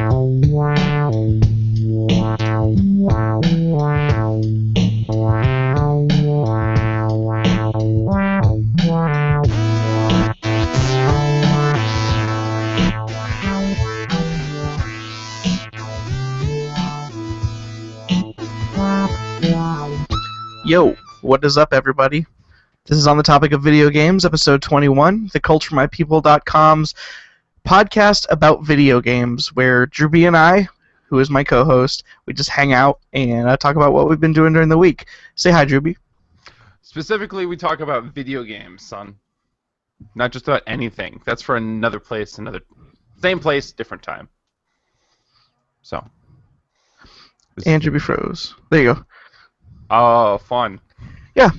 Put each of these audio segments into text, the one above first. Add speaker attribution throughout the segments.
Speaker 1: Yo, what is up, everybody? This is On the Topic of Video Games, episode 21, theculturemypeople.com's podcast about video games, where Drewby and I, who is my co-host, we just hang out and talk about what we've been doing during the week. Say hi, Drewby.
Speaker 2: Specifically, we talk about video games, son. Not just about anything. That's for another place, same place, different time. So.
Speaker 1: And Drewby froze. There you go.
Speaker 2: Oh, fun.
Speaker 1: Yeah.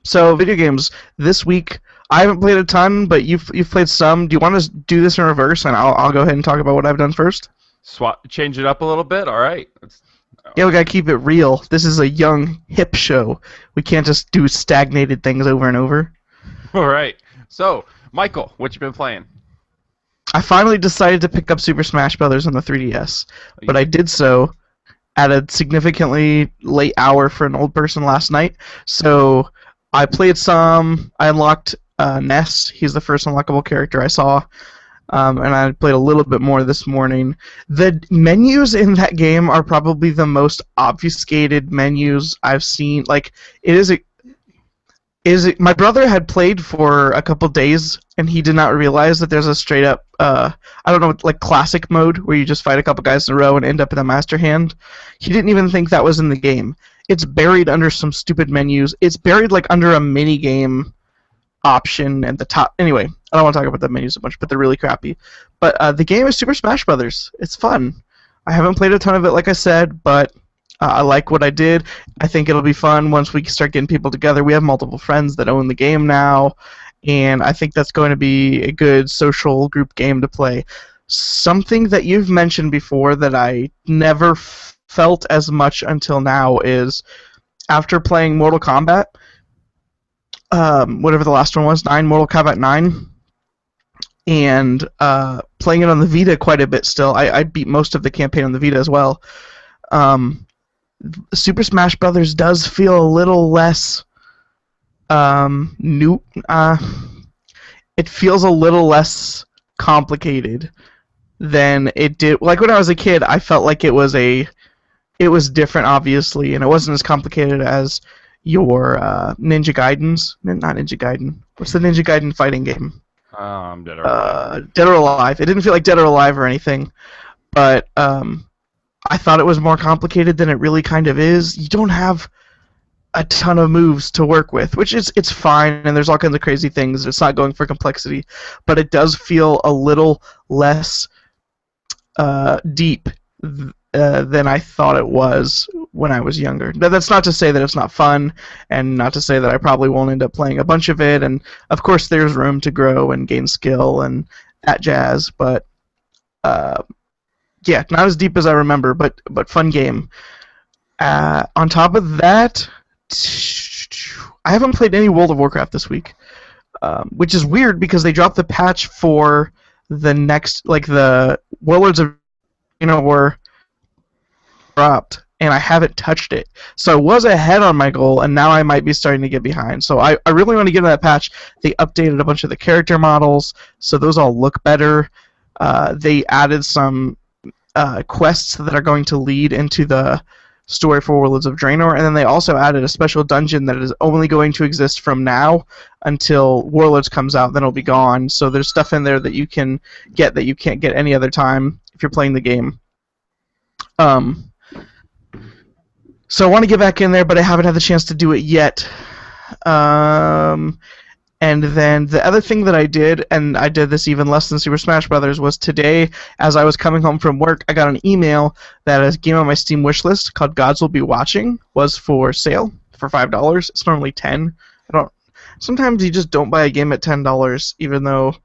Speaker 1: So, video games. This week, I haven't played a ton, but you've played some. Do you want to do this in reverse, and I'll go ahead and talk about what I've done first?
Speaker 2: Change it up a little bit? All right.
Speaker 1: Yeah, we gotta keep it real. This is a young, hip show. We can't just do stagnated things over and over.
Speaker 2: All right. So, Michael, what you been playing?
Speaker 1: I finally decided to pick up Super Smash Bros. On the 3DS, but I did so at a significantly late hour for an old person last night. So I played some. I unlocked Ness. He's the first unlockable character I saw. And I played a little bit more this morning. The menus in that game are probably the most obfuscated menus I've seen. Like, my brother had played for a couple days, and he did not realize that there's a straight up, I don't know, like classic mode where you just fight a couple guys in a row and end up in a master hand. He didn't even think that was in the game. It's buried under some stupid menus. It's buried like under a mini game option at the top. Anyway, I don't want to talk about the menus a bunch, but they're really crappy. But the game is Super Smash Bros. It's fun. I haven't played a ton of it, like I said, but I like what I did. I think it'll be fun once we start getting people together. We have multiple friends that own the game now, and I think that's going to be a good social group game to play. Something that you've mentioned before that I never felt as much until now is after playing Mortal Kombat, whatever the last one was, Mortal Kombat 9, and playing it on the Vita quite a bit still. I beat most of the campaign on the Vita as well. Super Smash Bros. Does feel a little less new. It feels a little less complicated than it did. Like when I was a kid, I felt like it was different, obviously, and it wasn't as complicated as your Ninja Gaidens. Not Ninja Gaiden. What's the Ninja Gaiden fighting game?
Speaker 2: Dead or Alive.
Speaker 1: Dead or Alive. It didn't feel like Dead or Alive or anything, but I thought it was more complicated than it really kind of is. You don't have a ton of moves to work with, which it's fine, and there's all kinds of crazy things. It's not going for complexity, but it does feel a little less deep than I thought it was when I was younger. Now, that's not to say that it's not fun, and not to say that I probably won't end up playing a bunch of it, and of course there's room to grow and gain skill and that jazz, but yeah, not as deep as I remember, but fun game. On top of that, I haven't played any World of Warcraft this week, which is weird because they dropped the patch for the next, like the Warlords of were dropped, and I haven't touched it. So I was ahead on my goal, and now I might be starting to get behind. So I really want to get into that patch. They updated a bunch of the character models, so those all look better. They added some quests that are going to lead into the story for Warlords of Draenor, and then they also added a special dungeon that is only going to exist from now until Warlords comes out, then it'll be gone. So there's stuff in there that you can get that you can't get any other time if you're playing the game. So I want to get back in there, but I haven't had the chance to do it yet. And then the other thing that I did, and I did this even less than Super Smash Bros., was today, as I was coming home from work, I got an email that a game on my Steam wishlist called Gods Will Be Watching was for sale for $5. It's normally $10. Sometimes you just don't buy a game at $10, even though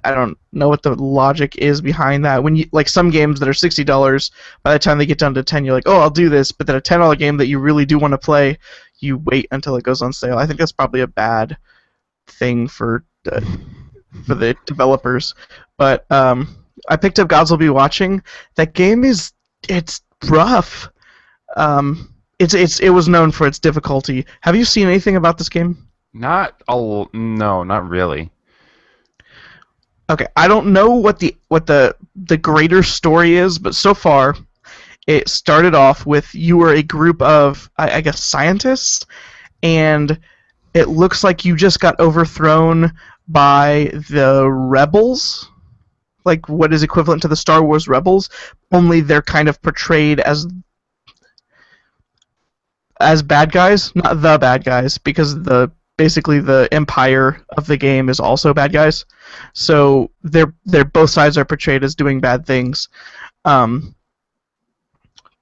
Speaker 1: I don't know what the logic is behind that. When you like some games that are $60, by the time they get down to 10, you're like, oh, I'll do this. But then a $10 game that you really do want to play, you wait until it goes on sale. I think that's probably a bad thing for the developers. But I picked up Gods Will Be Watching. That game it's rough. It was known for its difficulty. Have you seen anything about this game?
Speaker 2: No, not really.
Speaker 1: Okay, I don't know what the greater story is, but so far, it started off with you were a group of I guess scientists, and it looks like you just got overthrown by the rebels, like what is equivalent to the Star Wars rebels, only they're kind of portrayed as bad guys, not the bad guys, because basically the Empire of the game is also bad guys. So they're both sides are portrayed as doing bad things. But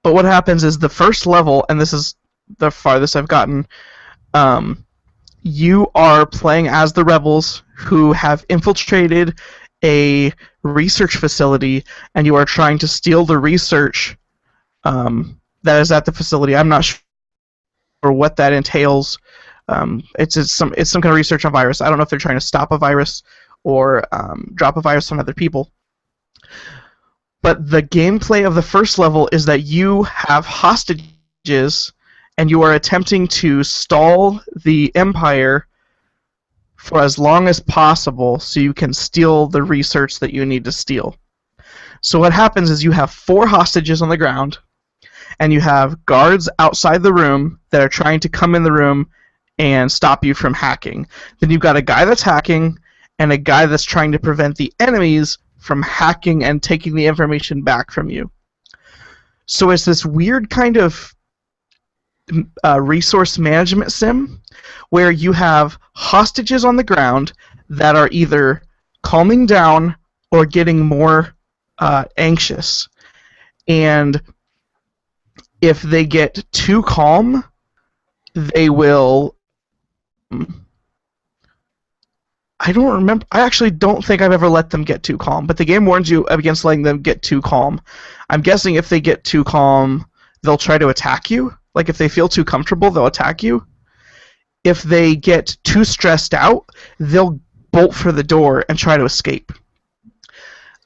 Speaker 1: what happens is the first level, and this is the farthest I've gotten, you are playing as the rebels who have infiltrated a research facility, and you are trying to steal the research that is at the facility. I'm not sure what that entails. It's some kind of research on virus. I don't know if they're trying to stop a virus or drop a virus on other people. But the gameplay of the first level is that you have hostages and you are attempting to stall the Empire for as long as possible so you can steal the research that you need to steal. So what happens is you have 4 hostages on the ground, and you have guards outside the room that are trying to come in the room and stop you from hacking. Then you've got a guy that's hacking and a guy that's trying to prevent the enemies from hacking and taking the information back from you. So it's this weird kind of resource management sim where you have hostages on the ground that are either calming down or getting more anxious. And if they get too calm, they will... I don't remember. I actually don't think I've ever let them get too calm, but the game warns you against letting them get too calm. I'm guessing if they get too calm, they'll try to attack you. Like if they feel too comfortable, they'll attack you. If they get too stressed out, they'll bolt for the door and try to escape.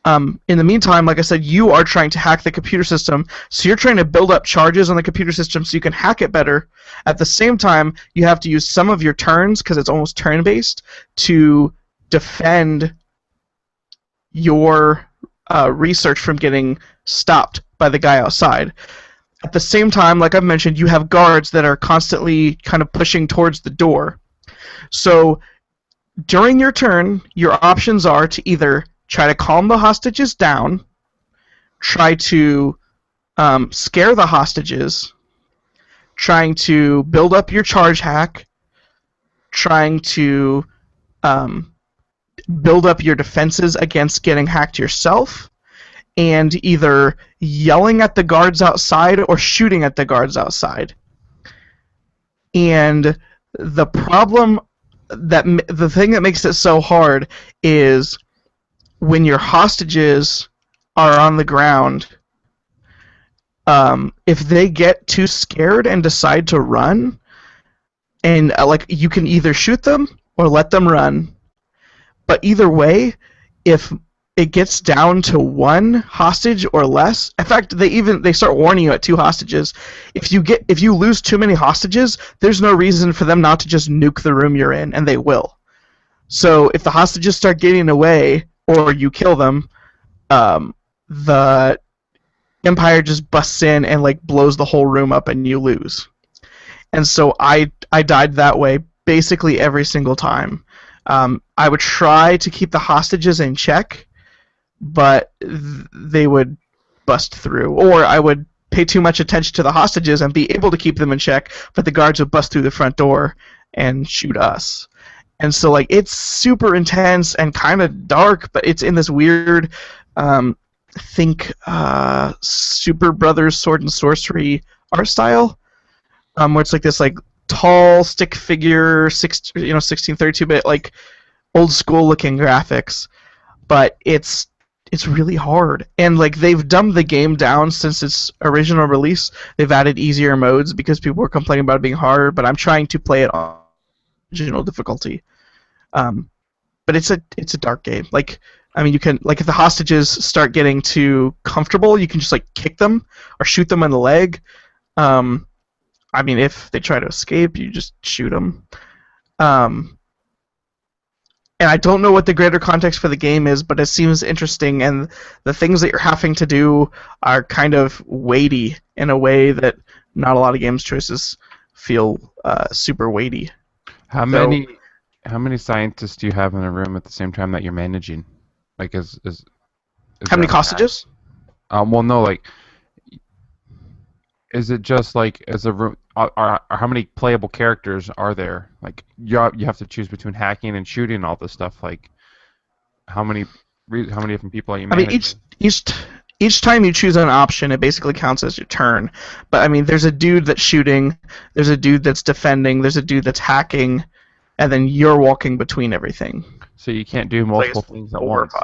Speaker 1: In the meantime, like I said, you are trying to hack the computer system, so you're trying to build up charges on the computer system so you can hack it better. At the same time, you have to use some of your turns, because it's almost turn-based, to defend your research from getting stopped by the guy outside. At the same time, like I've mentioned, you have guards that are constantly kind of pushing towards the door. So during your turn, your options are to either try to calm the hostages down, try to scare the hostages, trying to build up your charge hack, trying to build up your defenses against getting hacked yourself, and either yelling at the guards outside or shooting at the guards outside. And the problem, the thing that makes it so hard is when your hostages are on the ground, if they get too scared and decide to run, and like you can either shoot them or let them run, but either way, if it gets down to 1 hostage or less, in fact, they start warning you at 2 hostages. If you lose too many hostages, there's no reason for them not to just nuke the room you're in, and they will. So if the hostages start getting away, or you kill them, the Empire just busts in and like blows the whole room up, and you lose. And so I died that way basically every single time. I would try to keep the hostages in check, but they would bust through. Or I would pay too much attention to the hostages and be able to keep them in check, but the guards would bust through the front door and shoot us. And so like it's super intense and kind of dark, but it's in this weird Super Brothers Sword and Sorcery art style, where it's like this like tall stick figure, 1632-bit like old school looking graphics, but it's really hard. And like they've dumbed the game down since its original release. They've added easier modes because people were complaining about it being hard, but I'm trying to play it on original difficulty. But it's a dark game. Like I mean, you can, like, if the hostages start getting too comfortable, you can just like kick them or shoot them in the leg. Um, I mean, if they try to escape, you just shoot them. Um, and I don't know what the greater context for the game is, but it seems interesting, and the things that you're having to do are kind of weighty in a way that not a lot of games choices feel super weighty.
Speaker 2: How many scientists do you have in a room at the same time that you're managing? Like, is
Speaker 1: How many
Speaker 2: there a
Speaker 1: hostages?
Speaker 2: well, no, like, is it just like as a room? Are how many playable characters are there? Like, you have to choose between hacking and shooting and all this stuff. Like, how many different people are you
Speaker 1: I mean,
Speaker 2: managing?
Speaker 1: each time you choose an option, it basically counts as your turn. But I mean, there's a dude that's shooting, there's a dude that's defending, there's a dude that's hacking, and then you're walking between everything.
Speaker 2: So you can't do multiple things at once.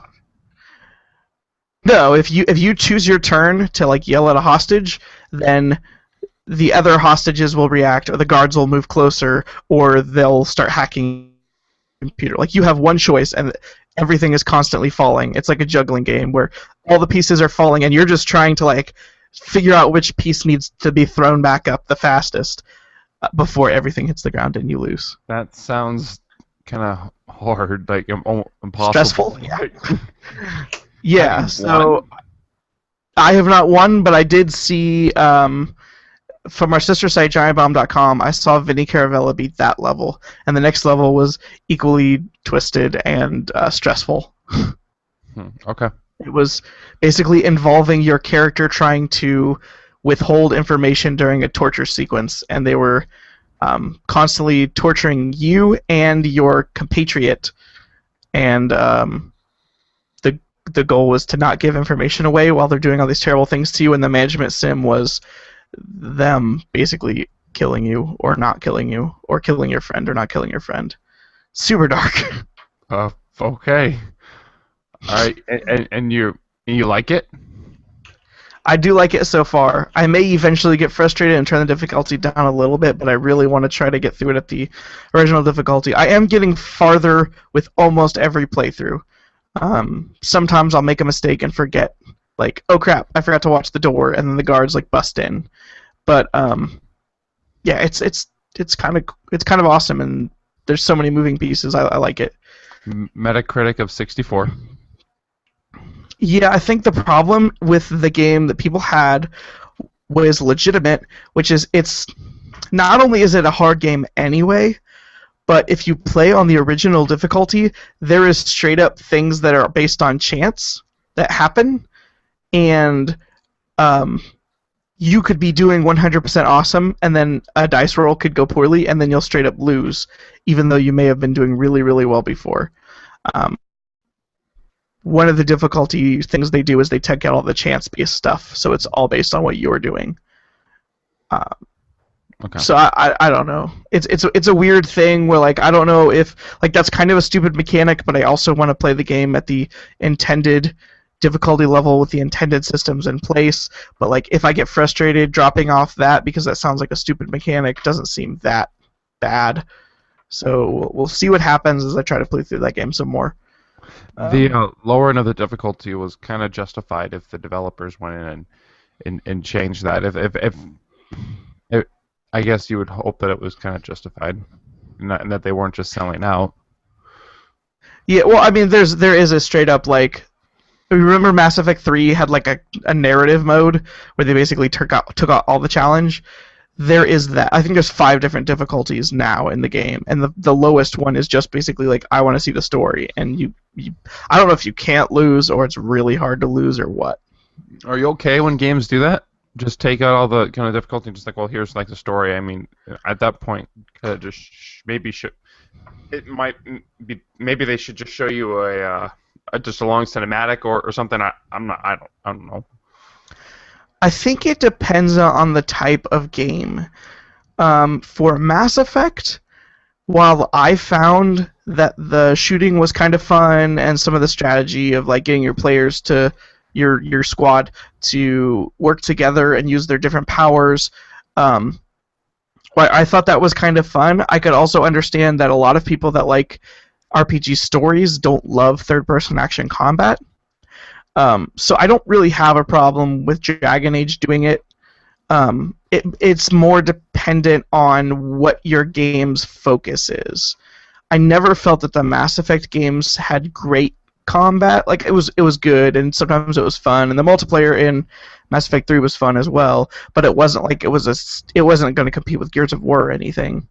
Speaker 1: No, if you choose your turn to like yell at a hostage, then the other hostages will react, or the guards will move closer, or they'll start hacking the computer. Like, you have one choice, and everything is constantly falling. It's like a juggling game where all the pieces are falling, and you're just trying to like figure out which piece needs to be thrown back up the fastest before everything hits the ground and you lose.
Speaker 2: That sounds kind of hard, like impossible.
Speaker 1: Stressful? Yeah. Yeah, so I have not won, but I did see from our sister site, giantbomb.com, I saw Vinny Caravella beat that level, and the next level was equally twisted and stressful.
Speaker 2: Okay.
Speaker 1: It was basically involving your character trying to withhold information during a torture sequence, and they were constantly torturing you and your compatriot, and the goal was to not give information away while they're doing all these terrible things to you, and the management sim was them basically killing you or not killing you, or killing your friend or not killing your friend. Super dark.
Speaker 2: Okay. All right, and you like it?
Speaker 1: I do like it so far. I may eventually get frustrated and turn the difficulty down a little bit, but I really want to try to get through it at the original difficulty. I am getting farther with almost every playthrough. Sometimes I'll make a mistake and forget, like, oh crap, I forgot to watch the door, and then the guards like bust in. But yeah, it's kind of awesome, and there's so many moving pieces. I like it.
Speaker 2: Metacritic of 64.
Speaker 1: Yeah, I think the problem with the game that people had was legitimate, which is it's not only is it a hard game anyway, but if you play on the original difficulty, there is straight up things that are based on chance that happen, and you could be doing 100% awesome, and then a dice roll could go poorly, and then you'll straight up lose, even though you may have been doing really, really well before. One of the difficulty things they do is they take out all the chance-based stuff, so it's all based on what you're doing.
Speaker 2: Okay.
Speaker 1: So I don't know. It's a weird thing where, like, I don't know if, like, that's kind of a stupid mechanic, but I also want to play the game at the intended difficulty level with the intended systems in place. But, like, if I get frustrated dropping off that because that sounds like a stupid mechanic, doesn't seem that bad. So we'll see what happens as I try to play through that game some more.
Speaker 2: The lowering of the difficulty was kind of justified if the developers went in and changed that. If I guess you would hope that it was kind of justified, and that they weren't just selling out.
Speaker 1: Yeah, well, I mean, there is a straight up, like, remember Mass Effect 3 had like a narrative mode where they basically took out all the challenge. There is that. I think there's 5 different difficulties now in the game, and the lowest one is just basically like, I want to see the story, and you I don't know if you can't lose or it's really hard to lose or what.
Speaker 2: Are you okay when games do that? Just take out all the kind of difficulty and just like, well, here's like the story. I mean, at that point, could it just it might be, maybe they should just show you just a long cinematic or something. I don't know.
Speaker 1: I think it depends on the type of game. For Mass Effect, while I found that the shooting was kind of fun and some of the strategy of like getting your players to your squad to work together and use their different powers, I thought that was kind of fun. I could also understand that a lot of people that like RPG stories don't love third-person action combat. So I don't really have a problem with Dragon Age doing it. It's more dependent on what your game's focus is. I never felt that the Mass Effect games had great combat. Like it was good, and sometimes it was fun, and the multiplayer in Mass Effect 3 was fun as well. But it wasn't like it wasn't going to compete with Gears of War or anything.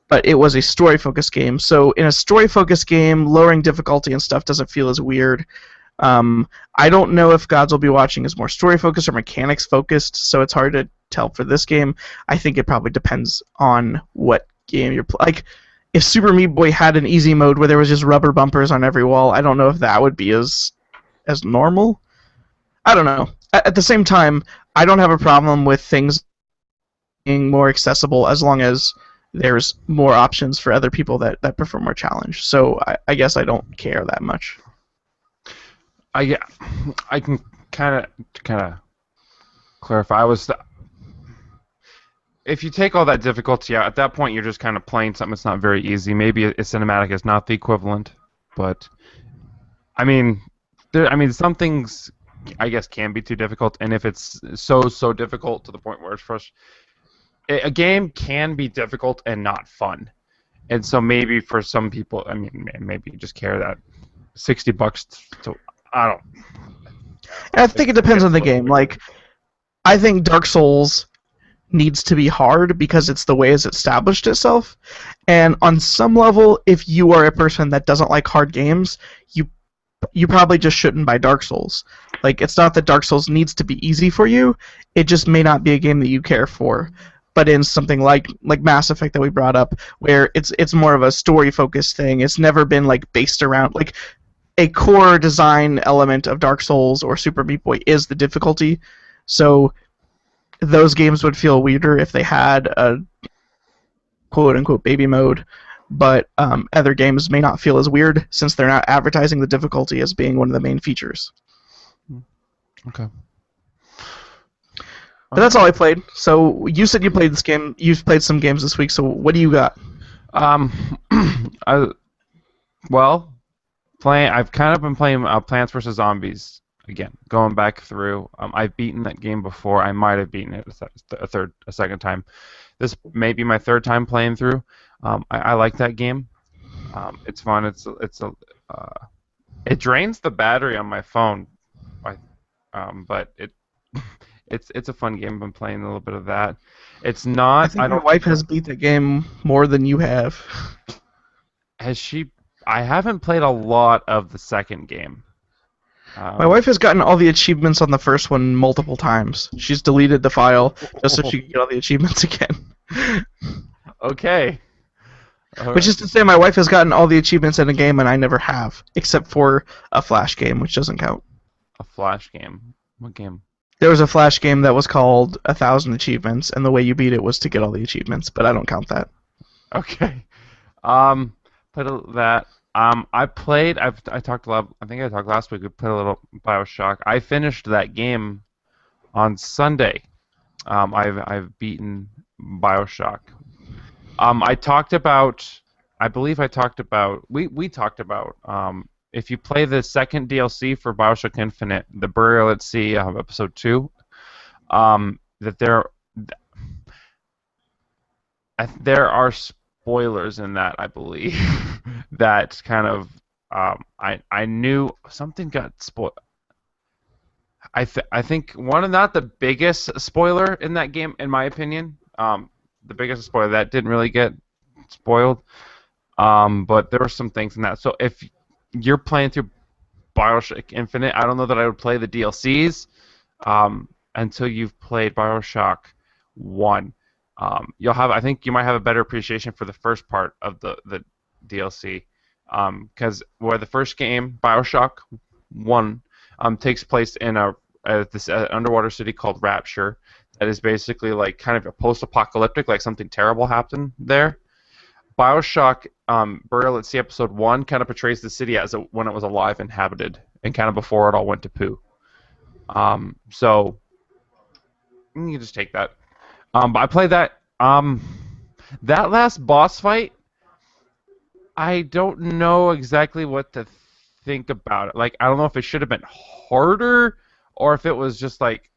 Speaker 1: But it was a story-focused game. So in a story-focused game, lowering difficulty and stuff doesn't feel as weird. I don't know if Gods Will Be Watching is more story-focused or mechanics-focused, so it's hard to tell for this game. I think it probably depends on what game you're playing. Like, if Super Meat Boy had an easy mode where there was just rubber bumpers on every wall, I don't know if that would be as normal. I don't know. At the same time, I don't have a problem with things being more accessible as long as there's more options for other people that prefer more challenge. So I guess I don't care that much.
Speaker 2: I can kind of clarify. If you take all that difficulty out, at that point you're just kind of playing something that's not very easy. Maybe a cinematic is not the equivalent, but I mean, some things I guess can be too difficult, and if it's so difficult to the point where it's frustrating, a game can be difficult and not fun. And so maybe for some people, I mean, maybe you just care that $60. So I don't.
Speaker 1: And I think it depends on the game. Like, I think Dark Souls needs to be hard because it's the way it's established itself. And on some level, if you are a person that doesn't like hard games, you probably just shouldn't buy Dark Souls. Like, it's not that Dark Souls needs to be easy for you. It just may not be a game that you care for. But in something like Mass Effect that we brought up, where it's more of a story-focused thing, it's never been like based around like a core design element of Dark Souls or Super Meat Boy is the difficulty. So those games would feel weirder if they had a quote-unquote baby mode, but other games may not feel as weird since they're not advertising the difficulty as being one of the main features.
Speaker 2: Okay.
Speaker 1: But that's all I played. So you said you played this game. You've played some games this week. So what do you got?
Speaker 2: I've kind of been playing Plants vs Zombies again, going back through. I've beaten that game before. I might have beaten it a second time. This may be my third time playing through. I like that game. It's fun. It drains the battery on my phone, but it's a fun game. I've been playing a little bit of that. It's not.
Speaker 1: I think my wife has beat the game more than you have.
Speaker 2: Has she? I haven't played a lot of the second game.
Speaker 1: My wife has gotten all the achievements on the first one multiple times. She's deleted the file just so she can get all the achievements again.
Speaker 2: Okay.
Speaker 1: Which is to say, my wife has gotten all the achievements in a game, and I never have, except for a Flash game, which doesn't count.
Speaker 2: A Flash game? What game?
Speaker 1: There was a Flash game that was called 1,000 Achievements, and the way you beat it was to get all the achievements, but I don't count that.
Speaker 2: Okay. Played that. I talked a lot. I think I talked last week. We played a little Bioshock. I finished that game on Sunday. I've beaten Bioshock. I believe I talked about. We talked about. If you play the second DLC for Bioshock Infinite, the Burial at Sea, episode 2, that there are spoilers in that, I believe. That kind of I knew something got spoiled. I think not the biggest spoiler in that game, in my opinion. The biggest spoiler that didn't really get spoiled, but there were some things in that. So if you're playing through Bioshock Infinite, I don't know that I would play the DLCs until you've played Bioshock 1. I think you might have a better appreciation for the first part of the DLC, because where the first game, Bioshock 1, takes place in this underwater city called Rapture. That is basically like kind of a post-apocalyptic, like something terrible happened there. Bioshock Burial at Sea Episode 1 kind of portrays the city as when it was alive, inhabited, and kind of before it all went to poo. So you can just take that. But I played that. That last boss fight, I don't know exactly what to think about it. Like, I don't know if it should have been harder or if it was just like,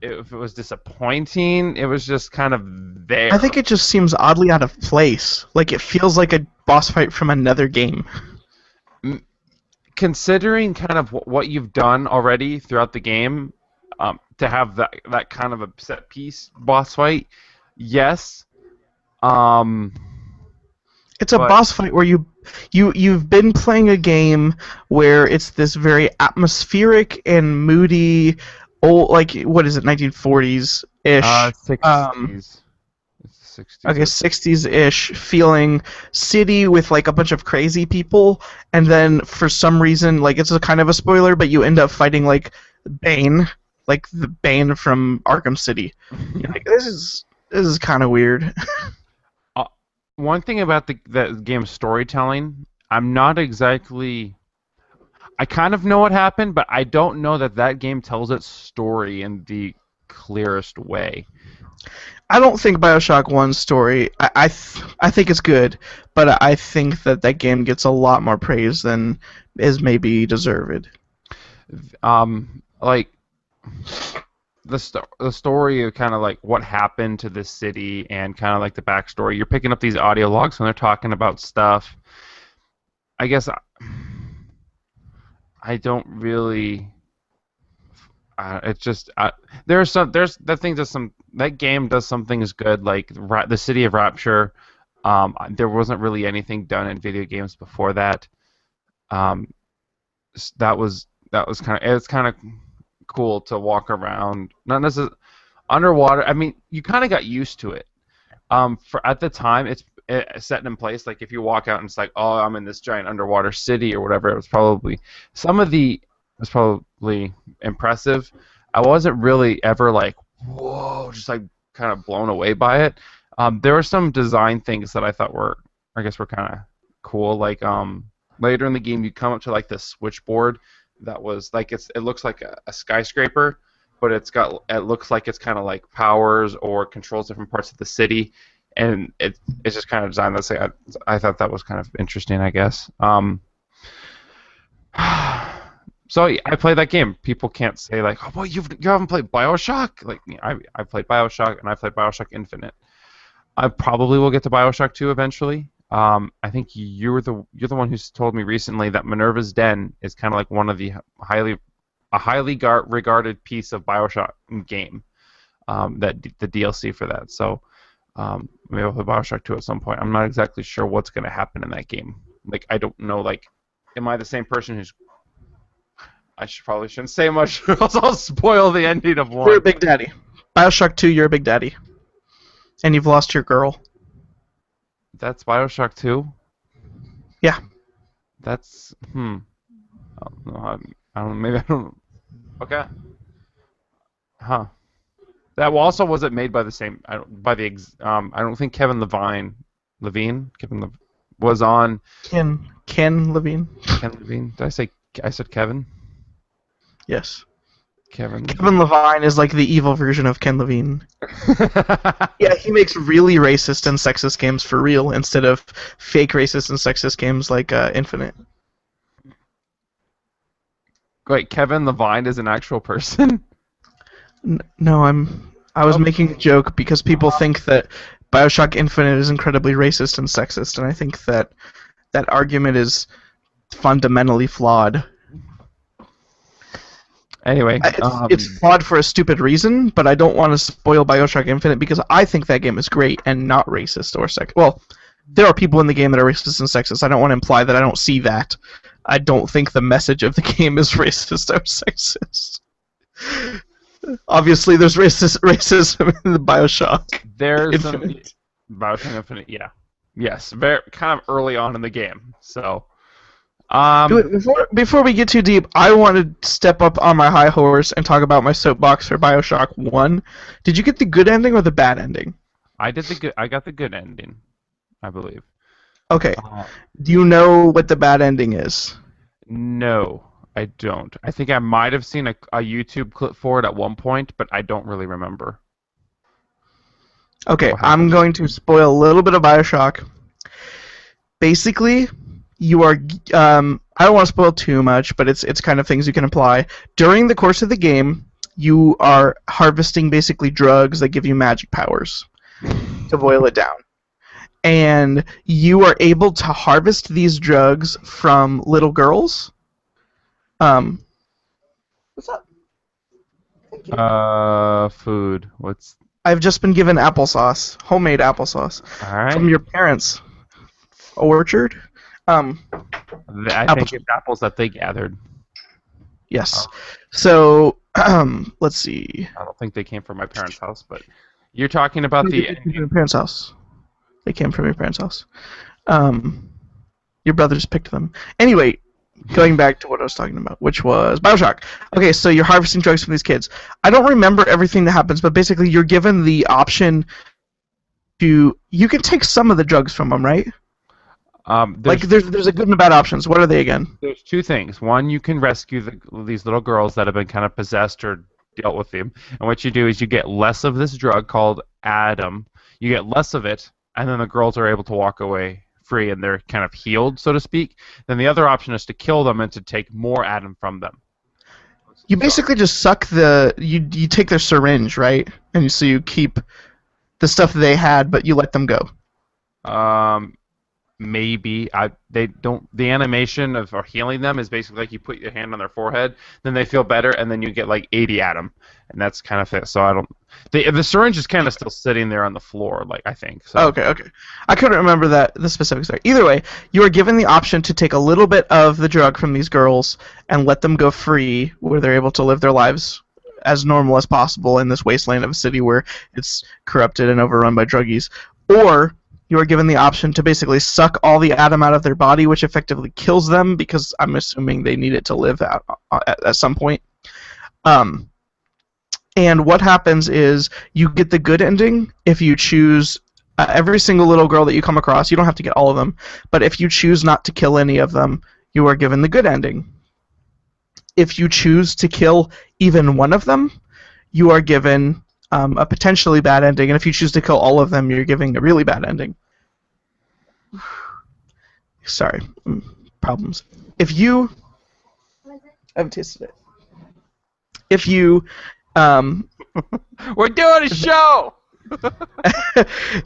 Speaker 2: if it was disappointing. It was just kind of
Speaker 1: I
Speaker 2: there.
Speaker 1: think it just seems oddly out of place. Like it feels like a boss fight from another game.
Speaker 2: Considering kind of what you've done already throughout the game, to have that kind of a set piece boss fight, yes. Um,
Speaker 1: It's a
Speaker 2: but
Speaker 1: boss fight where you've been playing a game where it's this very atmospheric and moody old, like, what is it, 1940s ish,
Speaker 2: 60s. It's 60s.
Speaker 1: okay, 60s ish feeling city with like a bunch of crazy people, and then for some reason, like, it's a kind of a spoiler, but you end up fighting like Bane, like the Bane from Arkham City. You're like, this is kind of weird.
Speaker 2: One thing about the game's storytelling, I'm not exactly. I kind of know what happened, but I don't know that game tells its story in the clearest way.
Speaker 1: I don't think Bioshock 1's story. I think it's good, but I think that game gets a lot more praise than is maybe deserved.
Speaker 2: Like the story of kind of like what happened to this city and kind of like the backstory. You're picking up these audio logs when they're talking about stuff. I guess I don't really. It's just there's that thing does some that game does some things good, like the City of Rapture. There wasn't really anything done in video games before that. Um, that was kind of cool to walk around. Not necessarily underwater. I mean, you kind of got used to it. For at the time, it's set in place. Like if you walk out and it's like, oh, I'm in this giant underwater city or whatever. It was probably it was probably impressive. I wasn't really ever like, whoa, just like kind of blown away by it. There were some design things that I thought were kind of cool. Like later in the game, you come up to like this switchboard that was like it looks like a skyscraper, but it looks like it's kind of like powers or controls different parts of the city, and it's just kind of designed. Let's say I thought that was kind of interesting, I guess. So yeah, I played that game. People can't say like, oh, well, you haven't played Bioshock. Like I played Bioshock and I played Bioshock Infinite. I probably will get to Bioshock 2 eventually. I think you're the one who's told me recently that Minerva's Den is kind of like one of the highly regarded piece of Bioshock game. That the DLC for that. So maybe I'll play Bioshock 2 at some point. I'm not exactly sure what's going to happen in that game. Like I don't know. Like, am I the same person who's? Probably shouldn't say much, or else I'll spoil the ending of one.
Speaker 1: You're a big daddy. Bioshock 2, you're a big daddy, and you've lost your girl.
Speaker 2: That's Bioshock 2?
Speaker 1: Yeah.
Speaker 2: That's I don't know. I don't. Maybe I don't. Okay. Huh. That also wasn't made by the same. I don't think Kevin Levine was on.
Speaker 1: Ken Levine.
Speaker 2: Ken Levine. Did I say? I said Kevin.
Speaker 1: Yes.
Speaker 2: Kevin
Speaker 1: Levine is like the evil version of Ken Levine. Yeah, he makes really racist and sexist games for real instead of fake racist and sexist games like Infinite.
Speaker 2: Wait, Kevin Levine is an actual person?
Speaker 1: No, I was making a joke because people think that Bioshock Infinite is incredibly racist and sexist, and I think that argument is fundamentally flawed.
Speaker 2: Anyway,
Speaker 1: it's flawed for a stupid reason, but I don't want to spoil Bioshock Infinite because I think that game is great and not racist or sexist. Well, there are people in the game that are racist and sexist. I don't want to imply that I don't see that. I don't think the message of the game is racist or sexist. Obviously, there's racism in the Bioshock.
Speaker 2: There's
Speaker 1: Infinite.
Speaker 2: Bioshock Infinite, yeah. Yes, very kind of early on in the game, so...
Speaker 1: Before we get too deep, I want to step up on my high horse and talk about my soapbox for Bioshock 1. Did you get the good ending or the bad ending?
Speaker 2: I got the good ending, I believe.
Speaker 1: Okay. Do you know what the bad ending is?
Speaker 2: No, I don't. I think I might have seen a YouTube clip for it at one point, but I don't really remember.
Speaker 1: Okay, I'm going to spoil a little bit of Bioshock. Basically, you are. I don't want to spoil too much, but it's kind of things you can apply during the course of the game. You are harvesting basically drugs that give you magic powers. To boil it down, and you are able to harvest these drugs from little girls. Um, what's up? Thank you.
Speaker 2: Food. What's...
Speaker 1: I've just been given applesauce, homemade applesauce,
Speaker 2: All right.
Speaker 1: from your parents' orchard.
Speaker 2: I think it's apples that they gathered.
Speaker 1: Yes. So, let's see.
Speaker 2: I don't think they came from my parents' house, but you're talking about
Speaker 1: They
Speaker 2: the
Speaker 1: came from your parents' house. They came from your parents' house. Your brother just picked them. Anyway, going back to what I was talking about, which was Bioshock. Okay, so you're harvesting drugs from these kids. I don't remember everything that happens, but basically you're given the option to... You can take some of the drugs from them, right? There's a good and a bad options. What are they again?
Speaker 2: There's two things. One, you can rescue these little girls that have been kind of possessed or dealt with them. And what you do is you get less of this drug called Adam. You get less of it, and then the girls are able to walk away free, and they're kind of healed, so to speak. Then the other option is to kill them and to take more Adam from them.
Speaker 1: You basically just suck you take their syringe, right? And so you keep the stuff they had, but you let them go.
Speaker 2: Maybe they don't. The animation of healing them is basically like you put your hand on their forehead, then they feel better, and then you get like 80 Adam, and that's kind of it. So I don't. The syringe is kind of still sitting there on the floor, like I think. So.
Speaker 1: Okay. I couldn't remember the specifics there. Either way, you are given the option to take a little bit of the drug from these girls and let them go free, where they're able to live their lives as normal as possible in this wasteland of a city where it's corrupted and overrun by druggies, or you are given the option to basically suck all the Adam out of their body, which effectively kills them, because I'm assuming they need it to live at some point. And what happens is you get the good ending if you choose every single little girl that you come across. You don't have to get all of them, but if you choose not to kill any of them, you are given the good ending. If you choose to kill even one of them, you are given a potentially bad ending, and if you choose to kill all of them, you're giving a really bad ending. Sorry, problems. If you... I haven't tasted it. If you...
Speaker 2: We're doing a show!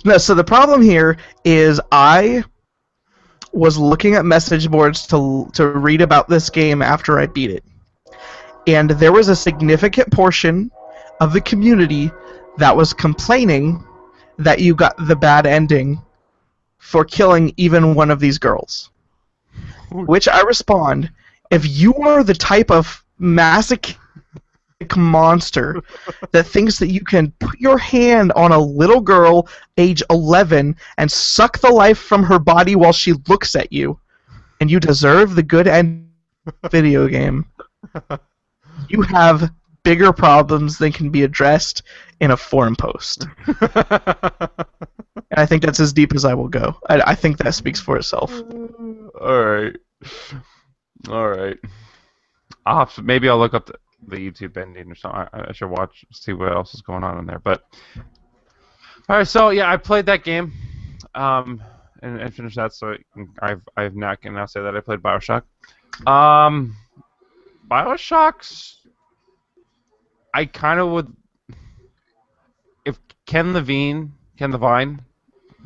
Speaker 1: No, so the problem here is I was looking at message boards to read about this game after I beat it. And there was a significant portion of the community that was complaining that you got the bad ending for killing even one of these girls. Which I respond, if you are the type of masochistic monster that thinks that you can put your hand on a little girl age 11 and suck the life from her body while she looks at you, and you deserve the good end video game, you have bigger problems than can be addressed in a forum post. And I think that's as deep as I will go. I think that speaks for itself.
Speaker 2: Alright. Maybe I'll look up the YouTube ending or something. I should see what else is going on in there. But alright, so yeah, I played that game, and finished that. So I've now can now say that I played Bioshock. Bioshock's... I kind of would... If Ken Levine,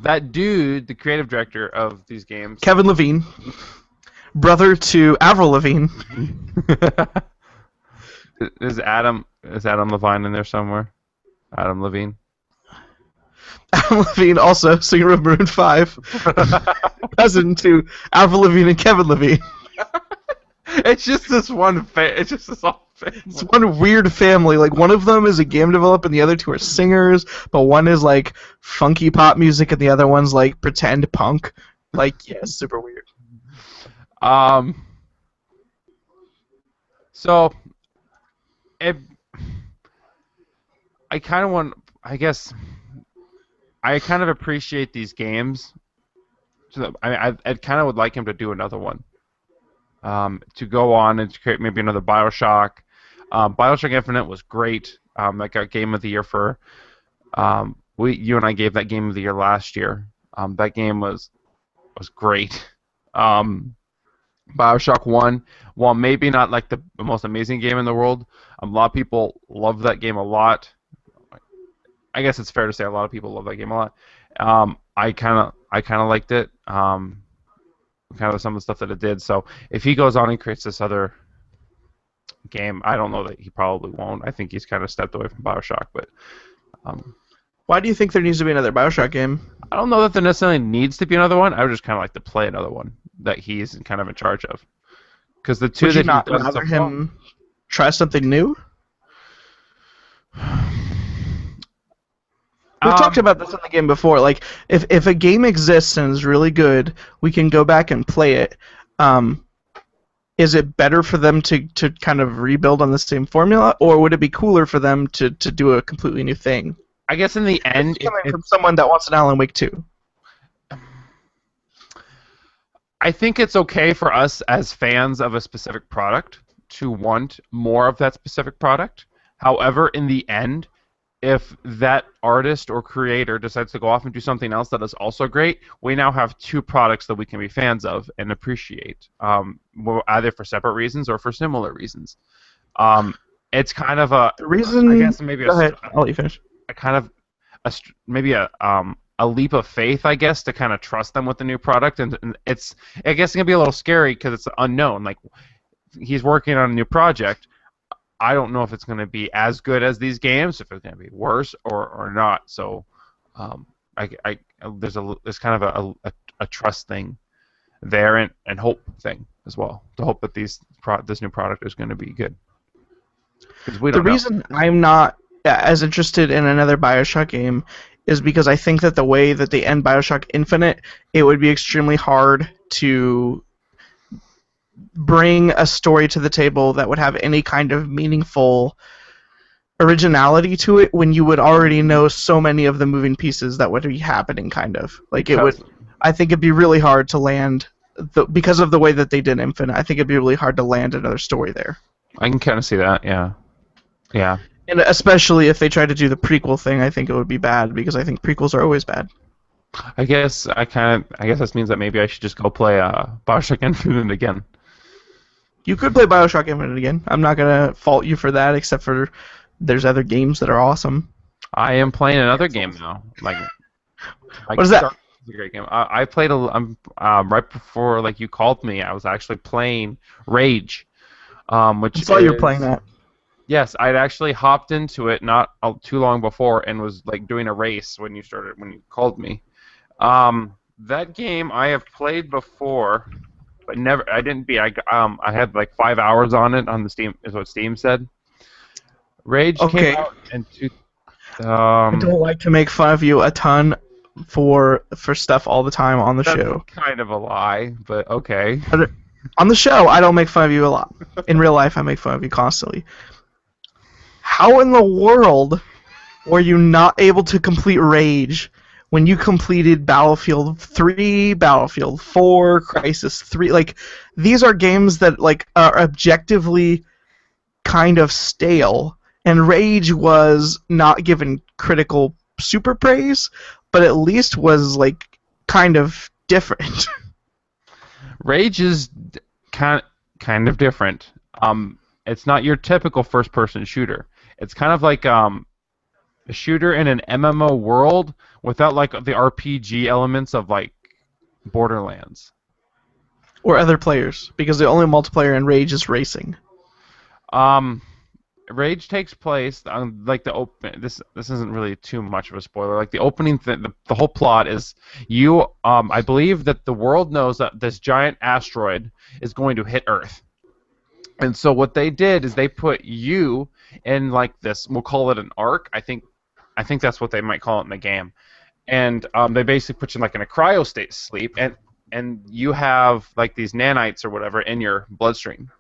Speaker 2: that dude, the creative director of these games...
Speaker 1: Kevin Levine. Brother to Avril Lavigne.
Speaker 2: Is Adam Levine in there somewhere? Adam Levine?
Speaker 1: Adam Levine, also singer of Maroon 5. Cousin to Avril Lavigne and Kevin Levine.
Speaker 2: It's just this one it's just this all family.
Speaker 1: It's one weird family. Like, one of them is a game developer and the other two are singers, but one is like funky pop music and the other one's like pretend punk. Like, yeah, super weird.
Speaker 2: So I kind of want, I guess, I kind of appreciate these games. So I kind of would like him to do another one. To go on and to create maybe another Bioshock. Bioshock Infinite was great. That got Game of the Year for... you and I gave that Game of the Year last year. That game was was great. Bioshock 1, while maybe not like the most amazing game in the world, a lot of people love that game a lot. I guess it's fair to say a lot of people love that game a lot. I kind of liked it. Kind of some of the stuff that it did. So if he goes on and creates this other game, I don't know that he probably won't. I think he's kind of stepped away from Bioshock, but
Speaker 1: Why do you think there needs to be another Bioshock game?
Speaker 2: I don't know that there necessarily needs to be another one. I would just kind of like to play another one that he's kind of in charge of. Because the two
Speaker 1: Would
Speaker 2: that
Speaker 1: you not
Speaker 2: he does
Speaker 1: rather
Speaker 2: so far,
Speaker 1: him try something new? We've talked about this in the game before. Like, if a game exists and is really good, we can go back and play it. Is it better for them to kind of rebuild on the same formula, or would it be cooler for them to do a completely new thing?
Speaker 2: I guess in the end,
Speaker 1: Coming from someone that wants an Alan Wake 2.
Speaker 2: I think it's okay for us as fans of a specific product to want more of that specific product. However, in the end, if that artist or creator decides to go off and do something else that is also great, we now have two products that we can be fans of and appreciate, either for separate reasons or for similar reasons. It's kind of a
Speaker 1: The reason.
Speaker 2: I guess maybe
Speaker 1: Go ahead. I'll let you finish.
Speaker 2: a kind of maybe a leap of faith, I guess, to kind of trust them with the new product, and it's I guess it's gonna be a little scary because it's unknown. Like he's working on a new project. I don't know if it's going to be as good as these games, if it's going to be worse or not. So, there's kind of a trust thing there and hope thing as well. To hope that this new product is going to be good.
Speaker 1: The reason I'm not as interested in another Bioshock game is because I think that the way that they end Bioshock Infinite, it would be extremely hard to bring a story to the table that would have any kind of meaningful originality to it when you would already know so many of the moving pieces that would be happening, kind of. Like it would, I think it'd be really hard to land, because of the way that they did Infinite, I think it'd be really hard to land another story there.
Speaker 2: I can kind of see that, yeah. Yeah.
Speaker 1: And especially if they tried to do the prequel thing, I think it would be bad, because I think prequels are always bad.
Speaker 2: I guess this means that maybe I should just go play Bioshock Infinite again.
Speaker 1: You could play Bioshock Infinite again. I'm not going to fault you for that, except for there's other games that are awesome.
Speaker 2: I am playing another game now.
Speaker 1: What is that?
Speaker 2: It's a great game. I played right before you called me. I was actually playing Rage, which
Speaker 1: I saw you were playing that.
Speaker 2: Yes, I'd actually hopped into it not too long before and was doing a race when you called me. That game I have played before. But never, I didn't beat. I had 5 hours on it on the Steam, is what Steam said. Rage came out in
Speaker 1: I don't like to make fun of you a ton for stuff all the time on the show.
Speaker 2: That's kind of a lie, but okay.
Speaker 1: On the show, I don't make fun of you a lot. In real life, I make fun of you constantly. How in the world were you not able to complete Rage when you completed Battlefield 3, Battlefield 4, Crisis 3? These are games that are objectively kind of stale, and Rage was not given critical super praise, but at least was kind of different.
Speaker 2: Rage is kind of different. It's not your typical first-person shooter. It's kind of like a shooter in an MMO world without the RPG elements of Borderlands
Speaker 1: or other players, because the only multiplayer in Rage is racing.
Speaker 2: Rage takes place on the open. This isn't really too much of a spoiler. The opening, the whole plot is you. I believe that the world knows that this giant asteroid is going to hit Earth, and so what they did is they put you in this. We'll call it an arc. I think that's what they might call it in the game, and they basically put you in a cryo state sleep, and you have these nanites or whatever in your bloodstream.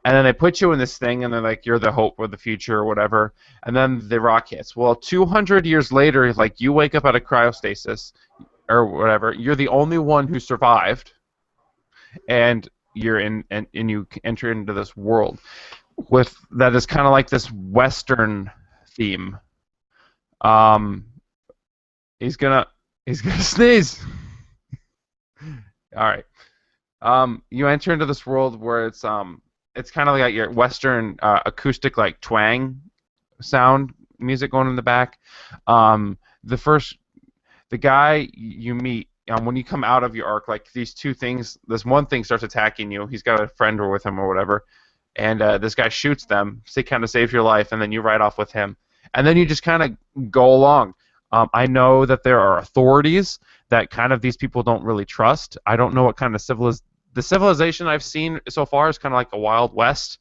Speaker 2: And then they put you in this thing, and they're you're the hope of the future or whatever. And then the rock hits. Well, 200 years later, you wake up out of cryostasis or whatever. You're the only one who survived, and you're in, and you enter into this world that is kind of this Western theme. He's gonna sneeze. All right. You enter into this world where it's kind of like your Western acoustic like twang sound music going in the back. The first the guy you meet when you come out of your arc, like these two things, this one thing starts attacking you. He's got a friend or with him or whatever, and this guy shoots them. So he kind of saves your life, and then you ride off with him, and then you just kind of go along. I know that there are authorities that kind of these people don't really trust. I don't know what kind of the civilization I've seen so far is kind of like a Wild West